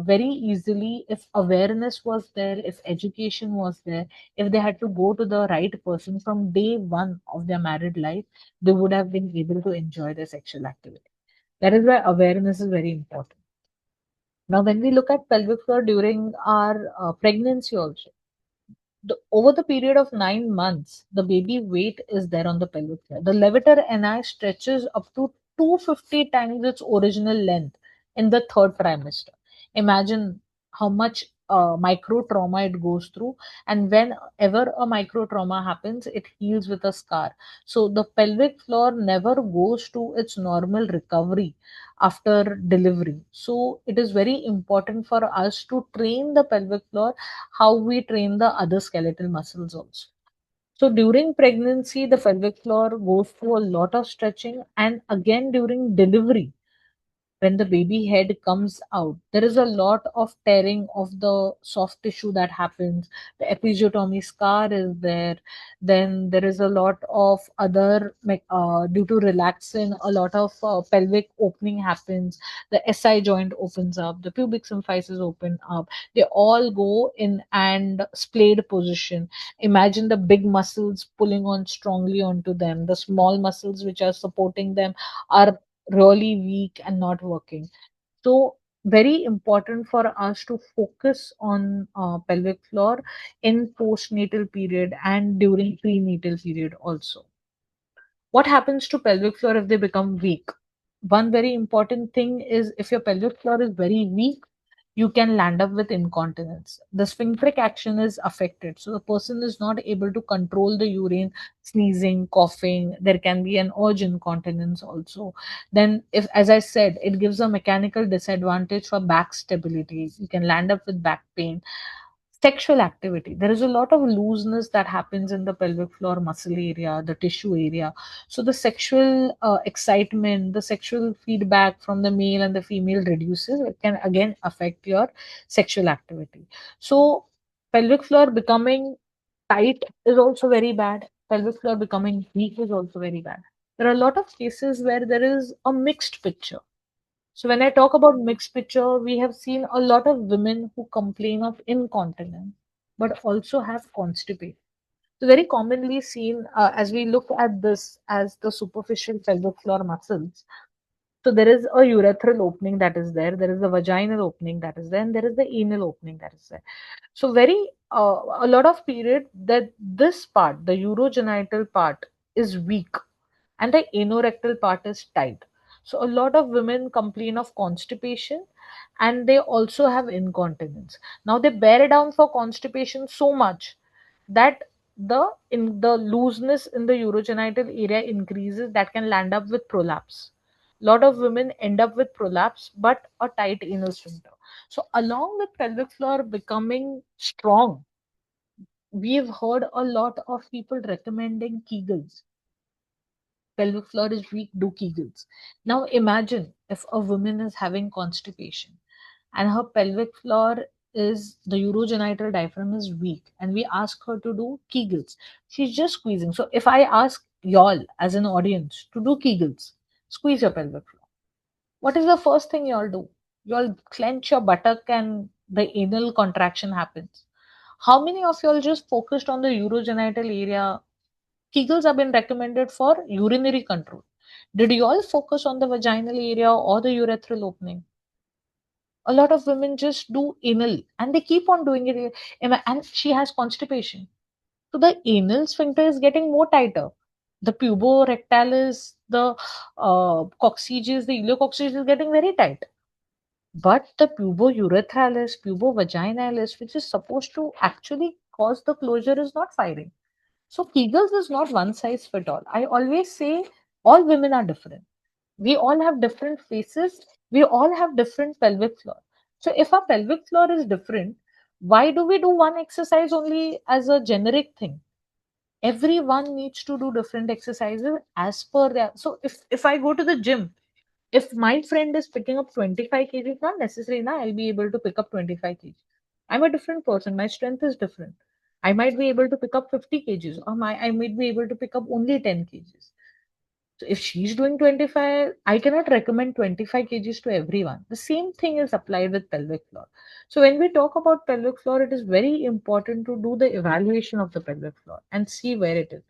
very easily if awareness was there, if education was there, if they had to go to the right person from day one of their married life, they would have been able to enjoy their sexual activity. That is why awareness is very important. Now, when we look at pelvic floor during our pregnancy, also, over the period of 9 months, the baby weight is there on the pelvic floor. The levator ani stretches up to 250 times its original length in the third trimester. Imagine how much micro trauma it goes through, and whenever a micro trauma happens, it heals with a scar. So the pelvic floor never goes to its normal recovery after delivery. So it is very important for us to train the pelvic floor how we train the other skeletal muscles also. So during pregnancy, the pelvic floor goes through a lot of stretching, and again during delivery, when the baby head comes out, there is a lot of tearing of the soft tissue that happens. The episiotomy scar is there. Then there is a lot of other, due to relaxin, a lot of pelvic opening happens. The SI joint opens up, the pubic symphysis open up. They all go in and splayed position. Imagine the big muscles pulling on strongly onto them. The small muscles which are supporting them are really weak and not working. So, very important for us to focus on pelvic floor in postnatal period and during prenatal period also. What happens to pelvic floor if they become weak? One very important thing is if your pelvic floor is very weak, you can land up with incontinence. The sphincteric action is affected. So the person is not able to control the urine, sneezing, coughing. There can be an urge incontinence also. Then, if, as I said, it gives a mechanical disadvantage for back stability. You can land up with back pain. Sexual activity. There is a lot of looseness that happens in the pelvic floor muscle area, the tissue area. So the sexual excitement, the sexual feedback from the male and the female reduces. It can again affect your sexual activity. So pelvic floor becoming tight is also very bad. Pelvic floor becoming weak is also very bad. There are a lot of cases where there is a mixed picture. So when I talk about mixed picture, we have seen a lot of women who complain of incontinence, but also have constipation. So very commonly seen as we look at this as the superficial pelvic floor muscles. So there is a urethral opening that is there, there is a vaginal opening that is there, and there is the anal opening that is there. So very a lot of period that this part, the urogenital part, is weak and the anorectal part is tight. So a lot of women complain of constipation and they also have incontinence. Now they bear down for constipation so much that the looseness in the urogenital area increases that can land up with prolapse. A lot of women end up with prolapse but a tight anal sphincter. So along with pelvic floor becoming strong, we've heard a lot of people recommending Kegels. pelvic floor is weak, do Kegels. Now imagine if a woman is having constipation and her pelvic floor is the urogenital diaphragm is weak and we ask her to do Kegels. She's just squeezing. So if I ask y'all as an audience to do Kegels, squeeze your pelvic floor. What is the first thing y'all do? Y'all clench your buttock and the anal contraction happens. How many of y'all just focused on the urogenital area? Kegels have been recommended for urinary control. Did you all focus on the vaginal area or the urethral opening? A lot of women just do anal and they keep on doing it. And she has constipation. So the anal sphincter is getting more tighter. The puborectalis, the coccygeus, the ileococcygeus is getting very tight. But the pubourethralis, pubovaginalis, which is supposed to actually cause the closure, is not firing. So Kegels is not one size fit all. I always say all women are different. We all have different faces. We all have different pelvic floor. So if our pelvic floor is different, why do we do one exercise only as a generic thing? Everyone needs to do different exercises as per their. So if I go to the gym, if my friend is picking up 25 kgs, not necessarily now I'll be able to pick up 25 kgs. I'm a different person. My strength is different. I might be able to pick up 50 kgs, or I might be able to pick up only 10 kgs. So if she's doing 25, I cannot recommend 25 kgs to everyone. The same thing is applied with pelvic floor. So when we talk about pelvic floor, it is very important to do the evaluation of the pelvic floor and see where it is.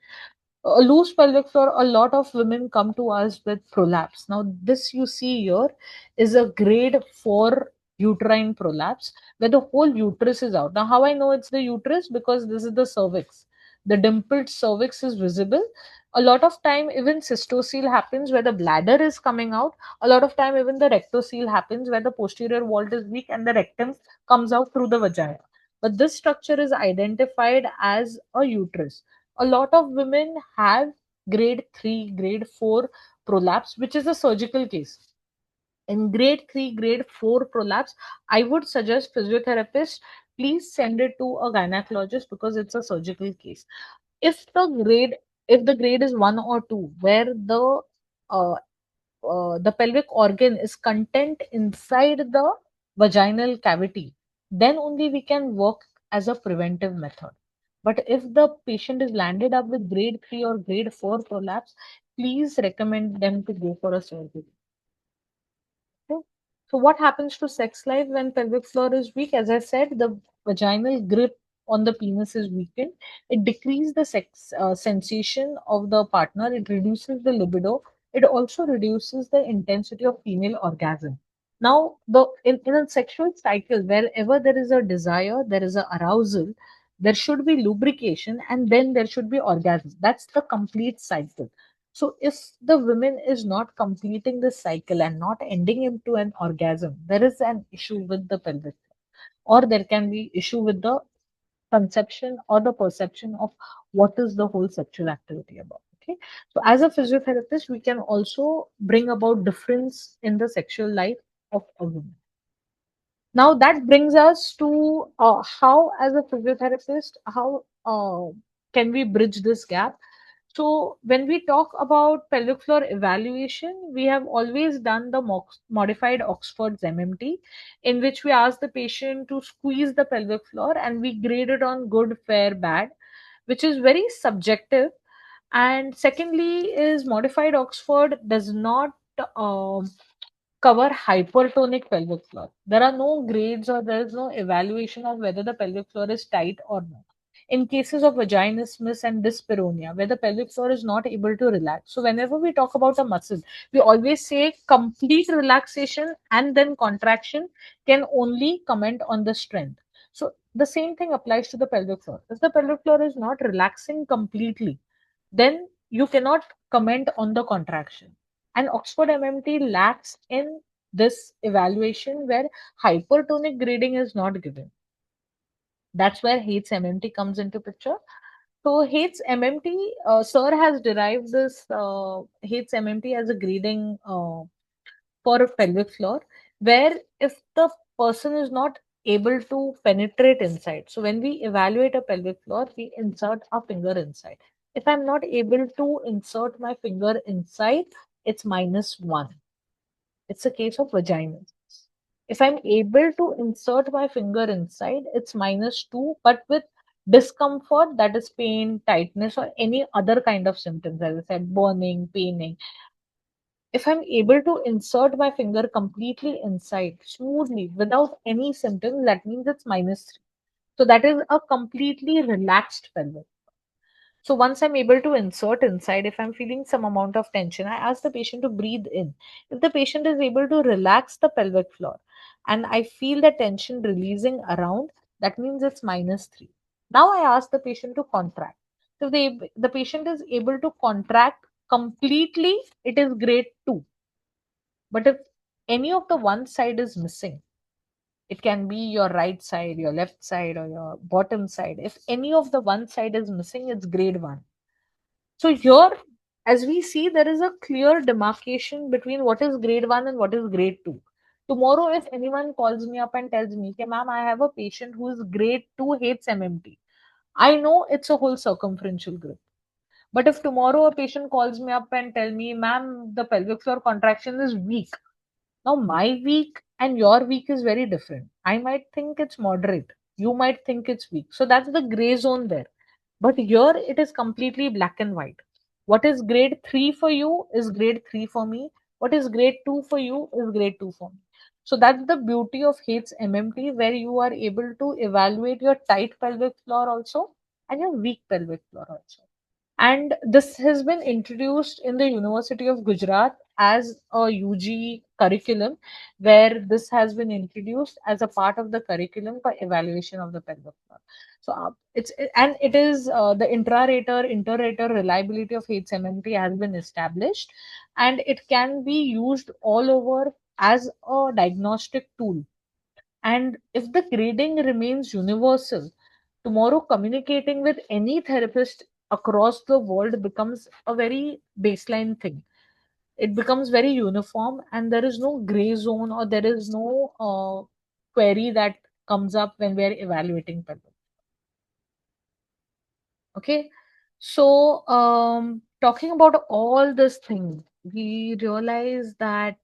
A loose pelvic floor, a lot of women come to us with prolapse. Now this you see here is a grade 4 uterine prolapse where the whole uterus is out. Now how I know it's the uterus? Because this is the cervix. The dimpled cervix is visible. A lot of time even cystocele happens where the bladder is coming out. A lot of time even the rectocele happens where the posterior wall is weak and the rectum comes out through the vagina. But this structure is identified as a uterus. A lot of women have grade 3, grade 4 prolapse, which is a surgical case. In grade 3, grade 4 prolapse, I would suggest physiotherapist, please send it to a gynecologist because it's a surgical case. If the grade if the grade is 1 or 2, where uh, the pelvic organ is content inside the vaginal cavity, then only we can work as a preventive method. But if the patient is landed up with grade 3 or grade 4 prolapse, please recommend them to go for a surgery. Okay. So, what happens to sex life when pelvic floor is weak? As I said, the vaginal grip on the penis is weakened. It decreases the sex sensation of the partner. It reduces the libido. It also reduces the intensity of female orgasm. Now, in a sexual cycle, wherever there is a desire, there is a arousal, there should be lubrication, and then there should be orgasm. That's the complete cycle. So if the woman is not completing the cycle and not ending into an orgasm, there is an issue with the pelvic, or there can be issue with the conception or the perception of what is the whole sexual activity about. Okay, so as a physiotherapist, we can also bring about difference in the sexual life of a woman. Now that brings us to how, as a physiotherapist, how can we bridge this gap? So when we talk about pelvic floor evaluation, we have always done the modified Oxford's MMT, in which we ask the patient to squeeze the pelvic floor and we grade it on good, fair, bad, which is very subjective. And secondly, is modified Oxford does not cover hypertonic pelvic floor. There are no grades or there is no evaluation of whether the pelvic floor is tight or not. In cases of vaginismus and dyspareunia, where the pelvic floor is not able to relax. So, whenever we talk about a muscle, we always say complete relaxation and then contraction can only comment on the strength. So, the same thing applies to the pelvic floor. If the pelvic floor is not relaxing completely, then you cannot comment on the contraction. And Oxford MMT lacks in this evaluation where hypertonic grading is not given. That's where Hates MMT comes into picture. So Hates MMT, Sir has derived this Hates MMT as a grading for a pelvic floor, where if the person is not able to penetrate inside. So when we evaluate a pelvic floor, we insert our finger inside. If I'm not able to insert my finger inside, it's -1. It's a case of vagina. If I'm able to insert my finger inside, it's -2, but with discomfort, that is pain, tightness, or any other kind of symptoms, as I said, burning, paining. If I'm able to insert my finger completely inside smoothly without any symptoms, that means it's -3. So that is a completely relaxed pelvic. So once I'm able to insert inside, if I'm feeling some amount of tension, I ask the patient to breathe in. If the patient is able to relax the pelvic floor and I feel the tension releasing around, that means it's -3. Now I ask the patient to contract. If the patient is able to contract completely, it is grade 2. But if any of the one side is missing, it can be your right side, your left side, or your bottom side. If any of the one side is missing, it's grade 1. So here, as we see, there is a clear demarcation between what is grade 1 and what is grade 2. Tomorrow, if anyone calls me up and tells me, okay, ma'am, I have a patient who is grade 2 hates MMT. I know it's a whole circumferential grip. But if tomorrow a patient calls me up and tell me, ma'am, the pelvic floor contraction is weak. Now, my week and your week is very different. I might think it's moderate. You might think it's weak. So that's the gray zone there. But here it is completely black and white. What is grade 3 for you is grade 3 for me. What is grade 2 for you is grade 2 for me. So that's the beauty of HATES MMT, where you are able to evaluate your tight pelvic floor also and your weak pelvic floor also. And this has been introduced in the University of Gujarat as a UG curriculum, where this has been introduced as a part of the curriculum for evaluation of the pelvic floor. So it is the inter-rater reliability of HMMT has been established, and it can be used all over as a diagnostic tool. And if the grading remains universal, tomorrow communicating with any therapist across the world becomes a very baseline thing. It becomes very uniform, and there is no gray zone, or there is no query that comes up when we are evaluating people. Okay. So, talking about all these things, we realize that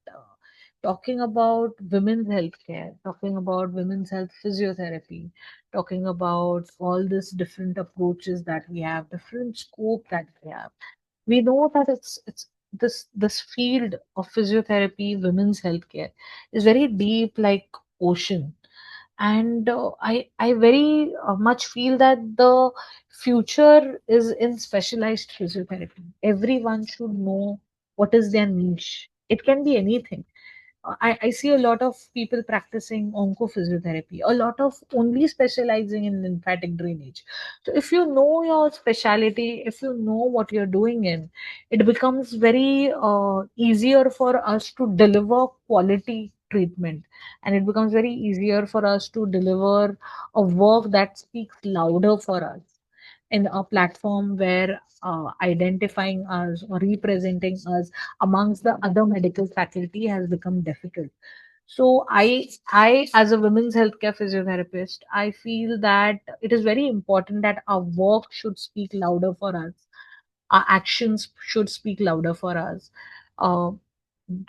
talking about women's healthcare, talking about women's health physiotherapy, talking about all these different approaches that we have, different scope that we have, we know that it's this field of physiotherapy, women's healthcare, is very deep, like ocean. And I very much feel that the future is in specialized physiotherapy. Everyone should know what is their niche. It can be anything. I see a lot of people practicing oncophysiotherapy, a lot of only specializing in lymphatic drainage. So if you know your specialty, if you know what you're doing in, it becomes very easier for us to deliver quality treatment, and it becomes very easier for us to deliver a work that speaks louder for us in a platform where identifying us or representing us amongst the other medical faculty has become difficult. So I as a women's healthcare physiotherapist, I feel that it is very important that our work should speak louder for us. Our actions should speak louder for us. Uh,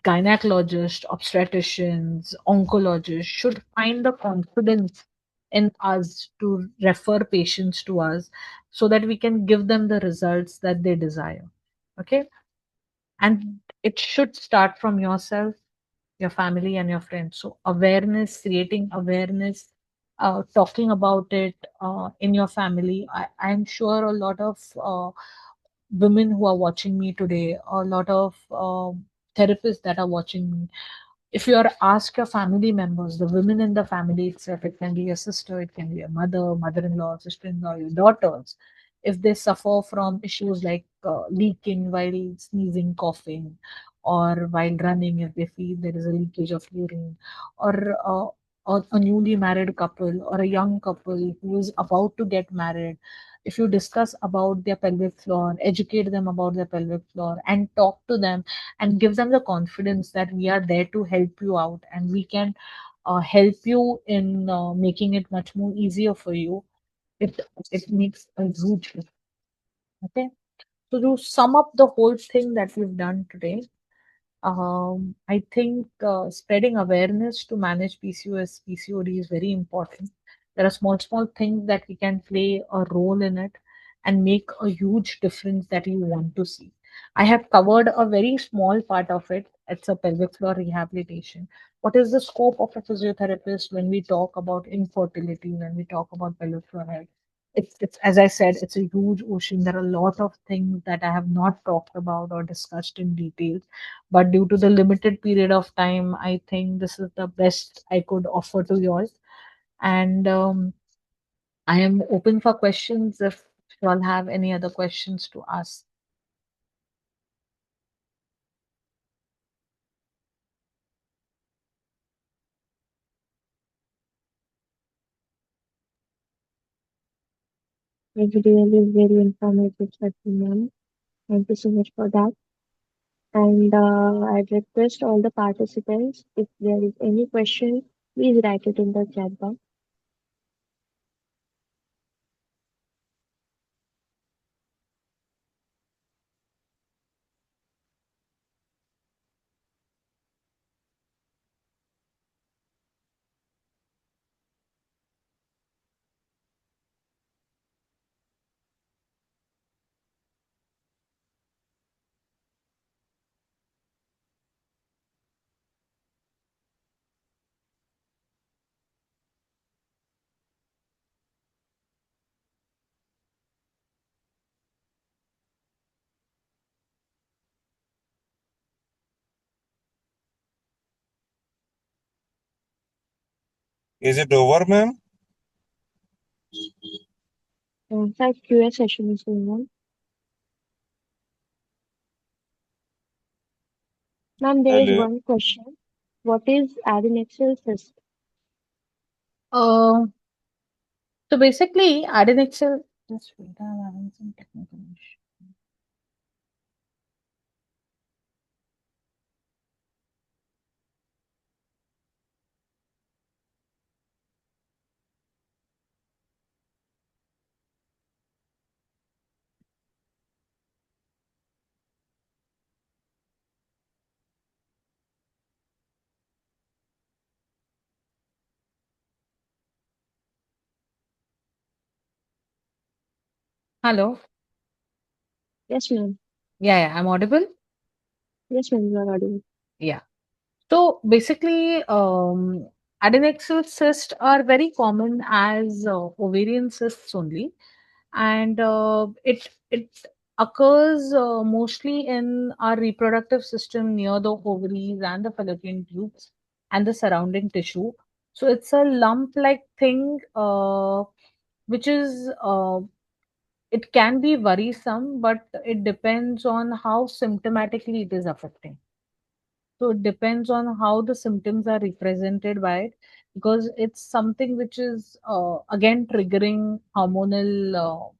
Gynecologists, obstetricians, oncologists should find the confidence in us to refer patients to us so that we can give them the results that they desire. Okay. And it should start from yourself, your family, and your friends. So, awareness, creating awareness, talking about it in your family. I'm sure a lot of women who are watching me today, a lot of therapists that are watching me, if you are ask your family members, the women in the family itself, it can be your sister, it can be your mother, mother-in-law, sister-in-law, your daughters, if they suffer from issues like leaking while sneezing, coughing, or while running, if they feel there is a leakage of urine, or a newly married couple or a young couple who is about to get married, if you discuss about their pelvic floor, educate them about their pelvic floor, and talk to them and give them the confidence that we are there to help you out and we can help you in making it much more easier for you, it it makes a huge difference. Okay. So to sum up the whole thing that we've done today, I think spreading awareness to manage PCOS, PCOD is very important. There are small things that we can play a role in it and make a huge difference that you want to see. I have covered a very small part of it. It's a pelvic floor rehabilitation. What is the scope of a physiotherapist when we talk about infertility, when we talk about pelvic floor health? It's as I said, it's a huge ocean. There are a lot of things that I have not talked about or discussed in detail, but due to the limited period of time, I think this is the best I could offer to you all. And I am open for questions if you all have any other questions to ask. It's really very informative session, ma'am. Thank you so much for that. And I'd request all the participants, if there is any question, please write it in the chat box. Is it over, ma'am? In fact, Q&A session is going on. Ma'am, there is Hello. one question. What is adnexal cyst? Uh, so basically, adnexal. Just wait, I'm having some technical issue. Hello. Yes, ma'am. Yeah, I'm audible. Yes, ma'am, you are audible. Yeah. So basically, adnexal cysts are very common as ovarian cysts only, and it occurs mostly in our reproductive system near the ovaries and the fallopian tubes and the surrounding tissue. So it's a lump-like thing, which is it can be worrisome, but it depends on how symptomatically it is affecting. So it depends on how the symptoms are represented by it, because it's something which is again triggering hormonal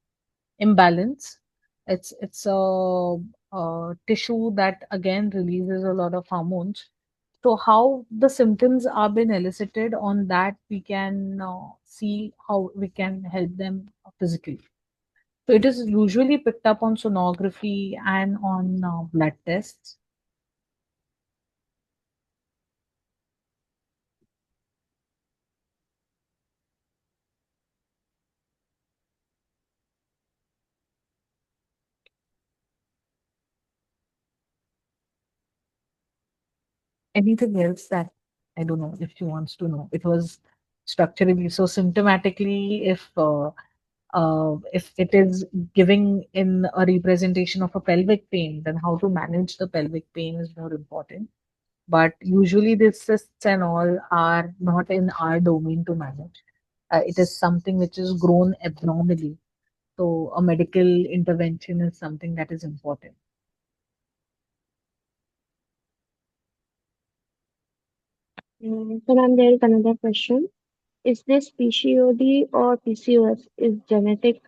imbalance. It's a tissue that again releases a lot of hormones. So how the symptoms are being elicited on that, we can see how we can help them physically. So it is usually picked up on sonography and on blood tests. Anything else that I don't know if she wants to know. It was structurally so symptomatically if it is giving in a representation of a pelvic pain, then how to manage the pelvic pain is more important. But usually these cysts and all are not in our domain to manage. It is something which is grown abnormally. So a medical intervention is something that is important. So, ma'am, there is another question. Is this PCOD or PCOS is genetic?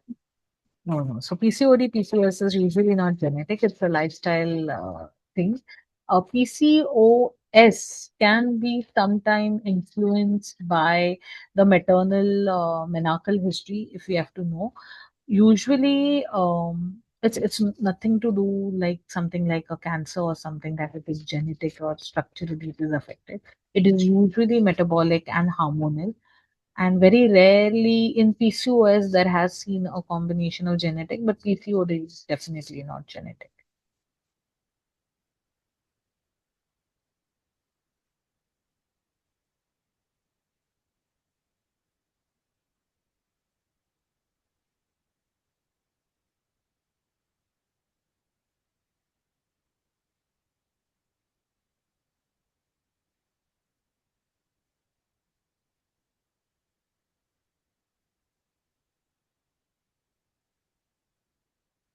No, no. So PCOD, PCOS is usually not genetic. It's a lifestyle thing. PCOS can be sometime influenced by the maternal menarchal history, if we have to know. Usually, It's nothing to do like something like a cancer or something that it is genetic or structurally it is affected. It is usually metabolic and hormonal, and very rarely in PCOS there has seen a combination of genetic, but PCOD is definitely not genetic.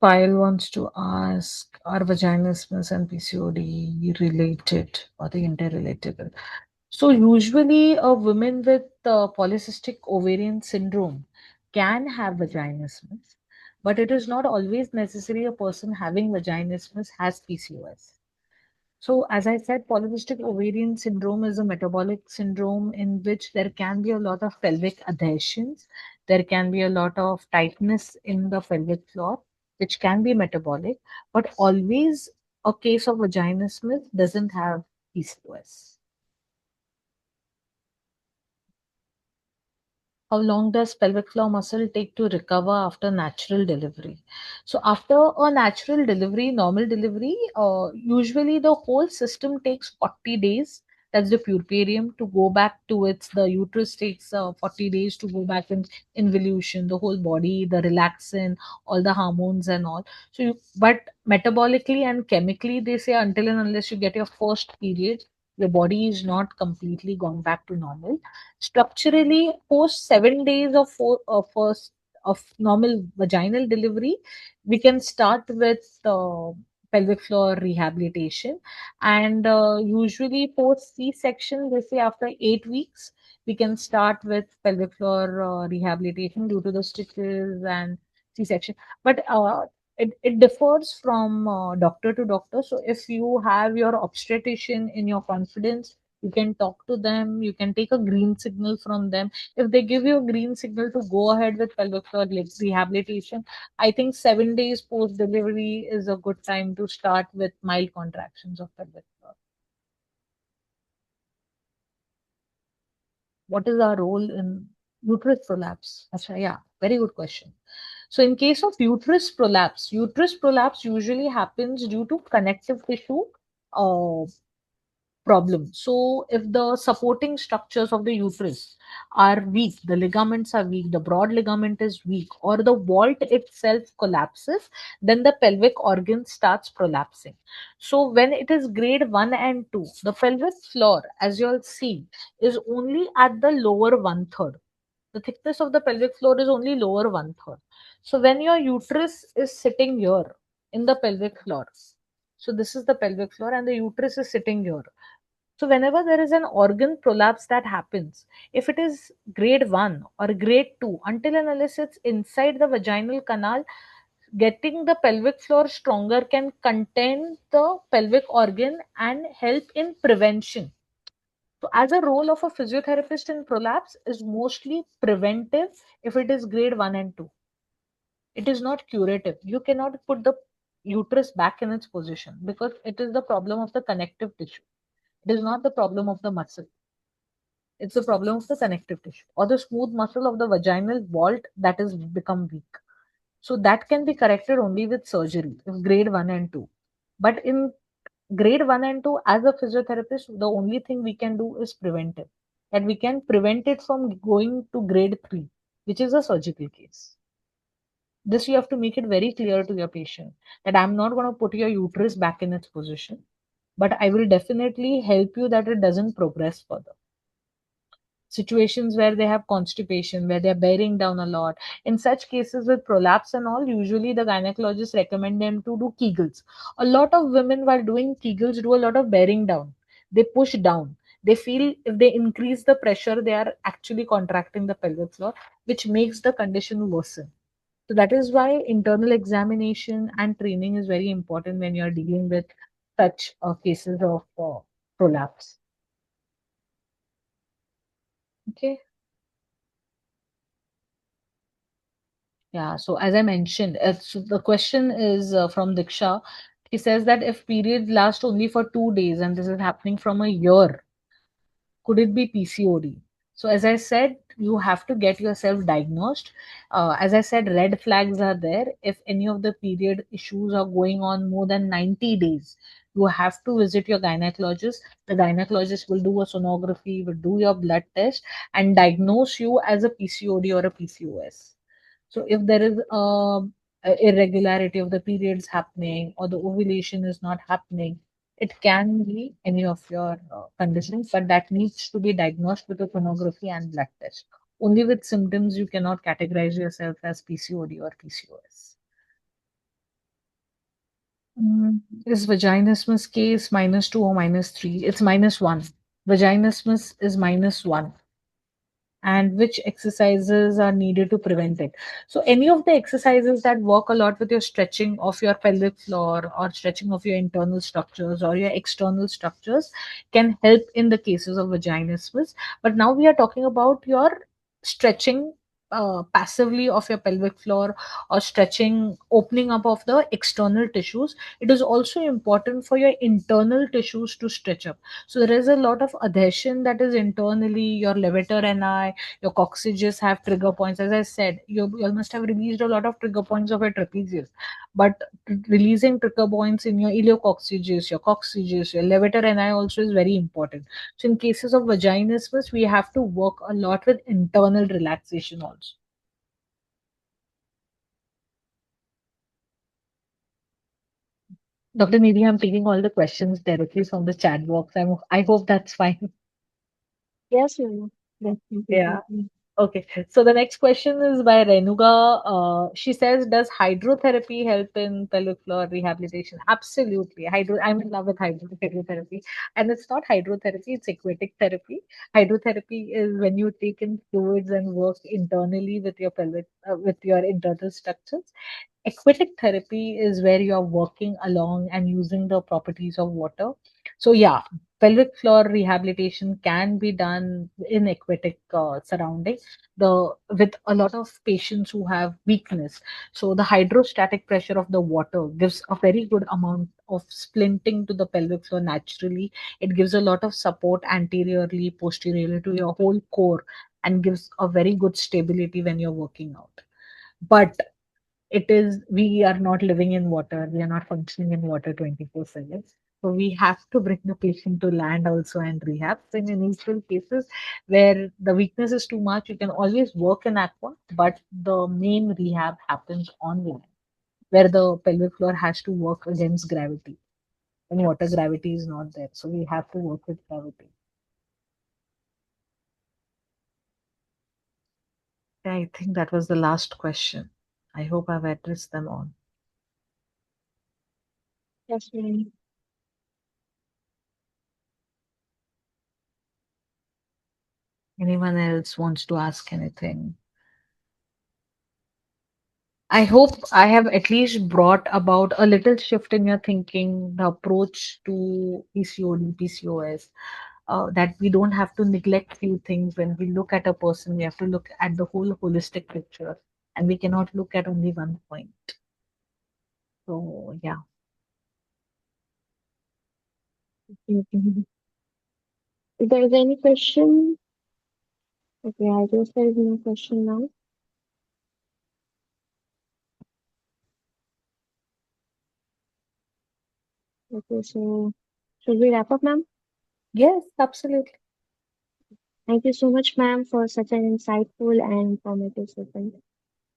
Pyle wants to ask, are vaginismus and PCOD related or they interrelatable? So usually a woman with polycystic ovarian syndrome can have vaginismus, but it is not always necessary a person having vaginismus has PCOS. So, as I said, polycystic ovarian syndrome is a metabolic syndrome in which there can be a lot of pelvic adhesions, there can be a lot of tightness in the pelvic floor, which can be metabolic, but always a case of vaginismus doesn't have PCOS. How long does pelvic floor muscle take to recover after natural delivery? So after a natural delivery, normal delivery, usually the whole system takes 40 days. That's the purperium to go back to its, the uterus takes 40 days to go back in involution, the whole body, the relaxin, all the hormones and all. So, but metabolically and chemically, they say until and unless you get your first period, your body is not completely gone back to normal. Structurally, post 7 days of first of normal vaginal delivery, we can start with pelvic floor rehabilitation, and usually post C-section, they say after 8 weeks, we can start with pelvic floor rehabilitation due to the stitches and C-section. But it differs from doctor to doctor. So if you have your obstetrician in your confidence, you can talk to them, you can take a green signal from them. If they give you a green signal to go ahead with pelvic floor rehabilitation, I think 7 days post delivery is a good time to start with mild contractions of pelvic floor. What is our role in uterus prolapse? Achha, yeah, very good question. So in case of uterus prolapse usually happens due to connective tissue uh, problem. So, if the supporting structures of the uterus are weak, the ligaments are weak, the broad ligament is weak, or the vault itself collapses, then the pelvic organ starts prolapsing. So, when it is grade 1 and 2, the pelvic floor, as you'll see, is only at the lower one third. The thickness of the pelvic floor is only lower one third. So, when your uterus is sitting here in the pelvic floor, so this is the pelvic floor, and the uterus is sitting here. So, whenever there is an organ prolapse that happens, if it is grade 1 or grade 2, until and unless it's inside the vaginal canal, getting the pelvic floor stronger can contain the pelvic organ and help in prevention. So, as a role of a physiotherapist in prolapse is mostly preventive if it is grade 1 and 2. It is not curative. You cannot put the uterus back in its position because it is the problem of the connective tissue. It is not the problem of the muscle. It's the problem of the connective tissue or the smooth muscle of the vaginal vault that has become weak. So that can be corrected only with surgery if grade 1 and 2. But in grade 1 and 2, as a physiotherapist, the only thing we can do is preventive. And we can prevent it from going to grade 3, which is a surgical case. This you have to make it very clear to your patient that I'm not going to put your uterus back in its position, but I will definitely help you that it doesn't progress further. Situations where they have constipation, where they're bearing down a lot. In such cases with prolapse and all, usually the gynecologist recommend them to do Kegels. A lot of women while doing Kegels do a lot of bearing down. They push down. They feel if they increase the pressure, they are actually contracting the pelvic floor, which makes the condition worsen. So that is why internal examination and training is very important when you are dealing with such cases of prolapse. Okay. Yeah, so as I mentioned, the question is from Diksha. He says that if periods last only for 2 days and this is happening from a year, could it be PCOD? So, as I said, you have to get yourself diagnosed. As I said, red flags are there. If any of the period issues are going on more than 90 days, you have to visit your gynecologist. The gynecologist will do a sonography, will do your blood test, and diagnose you as a PCOD or a PCOS. So if there is a irregularity of the periods happening or the ovulation is not happening, it can be any of your conditions, but that needs to be diagnosed with a sonography and blood test. Only with symptoms you cannot categorize yourself as PCOD or PCOS. Is vaginismus case -2 or -3? It's -1. Vaginismus is -1. And which exercises are needed to prevent it. So, any of the exercises that work a lot with your stretching of your pelvic floor or stretching of your internal structures or your external structures can help in the cases of vaginismus. But now we are talking about your stretching passively of your pelvic floor or stretching, opening up of the external tissues. It is also important for your internal tissues to stretch up. So there is a lot of adhesion that is internally, your levator ani, your coccyges have trigger points. As I said, you must have released a lot of trigger points of your trapezius, but releasing trigger points in your iliococcyges, your coccyges, your levator ani also is very important. So in cases of vaginismus, we have to work a lot with internal relaxation also. Dr. Nidhi, I'm taking all the questions directly from the chat box. I hope that's fine. Yes, ma'am. That's completely Yeah. fine. Okay, so the next question is by Renuga. She says, "Does hydrotherapy help in pelvic floor rehabilitation?" Absolutely. I'm in love with hydrotherapy, and it's not hydrotherapy; it's aquatic therapy. Hydrotherapy is when you take in fluids and work internally with your pelvic, with your internal structures. Aquatic therapy is where you are working along and using the properties of water. So yeah, pelvic floor rehabilitation can be done in aquatic surrounding the with a lot of patients who have weakness. So the hydrostatic pressure of the water gives a very good amount of splinting to the pelvic floor naturally. It gives a lot of support anteriorly, posteriorly to your whole core and gives a very good stability when you're working out. But it is we are not living in water, we are not functioning in water 24/7, so we have to bring the patient to land also and rehab. So in initial cases where the weakness is too much, you can always work in aqua, but the main rehab happens on land where the pelvic floor has to work against gravity. In water, gravity is not there, so we have to work with gravity. I think that was the last question. I hope I've addressed them all. Yes, ma'am. Anyone else wants to ask anything? I hope I have at least brought about a little shift in your thinking, the approach to PCOD, PCOS, that we don't have to neglect few things when we look at a person. We have to look at the whole holistic picture, and we cannot look at only one point. So, yeah. Mhm. If there is any question, okay, I guess there is no question now. Okay, so should we wrap up, ma'am? Yes, absolutely. Thank you so much, ma'am, for such an insightful and informative session.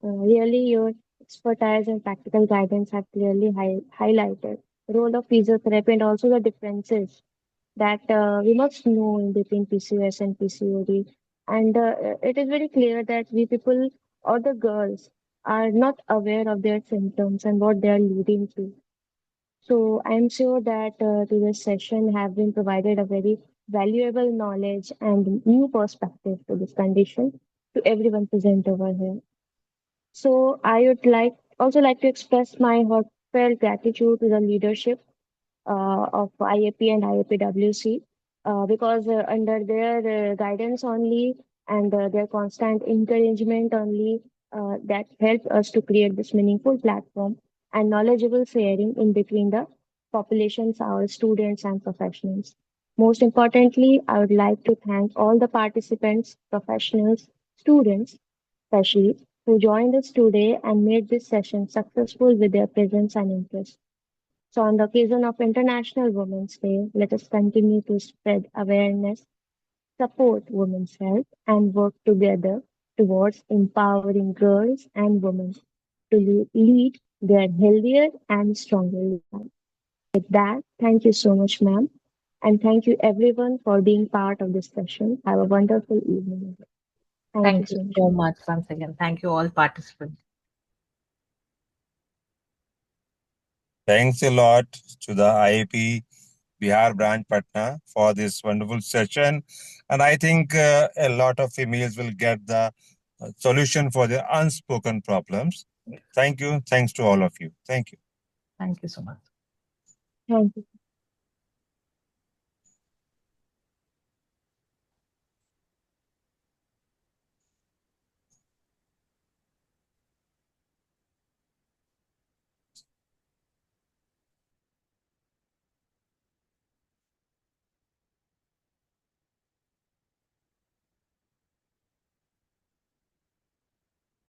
Really, your expertise and practical guidance have clearly highlighted the role of physiotherapy and also the differences that we must know in between PCOS and PCOD. And it is very clear that we people or the girls are not aware of their symptoms and what they are leading to. So I'm sure that today's session have been provided a very valuable knowledge and new perspective to this condition to everyone present over here. So I would like to express my heartfelt gratitude to the leadership of IAP and IAPWC because under their guidance only and their constant encouragement only, that helped us to create this meaningful platform and knowledgeable sharing in between the populations, our students and professionals. Most importantly, I would like to thank all the participants, professionals, students, especially who joined us today and made this session successful with their presence and interest. So, on the occasion of International Women's Day, let us continue to spread awareness, support women's health, and work together towards empowering girls and women to lead their healthier and stronger lives. With that, thank you so much, ma'am. And thank you everyone for being part of this session. Have a wonderful evening. Thank you Thank you so much. so much once again. Thank you all participants. Thanks a lot to the IAP Bihar branch Patna for this wonderful session. And I think a lot of females will get the solution for their unspoken problems. Thank you. Thanks to all of you. Thank you. Thank you so much. Thank you.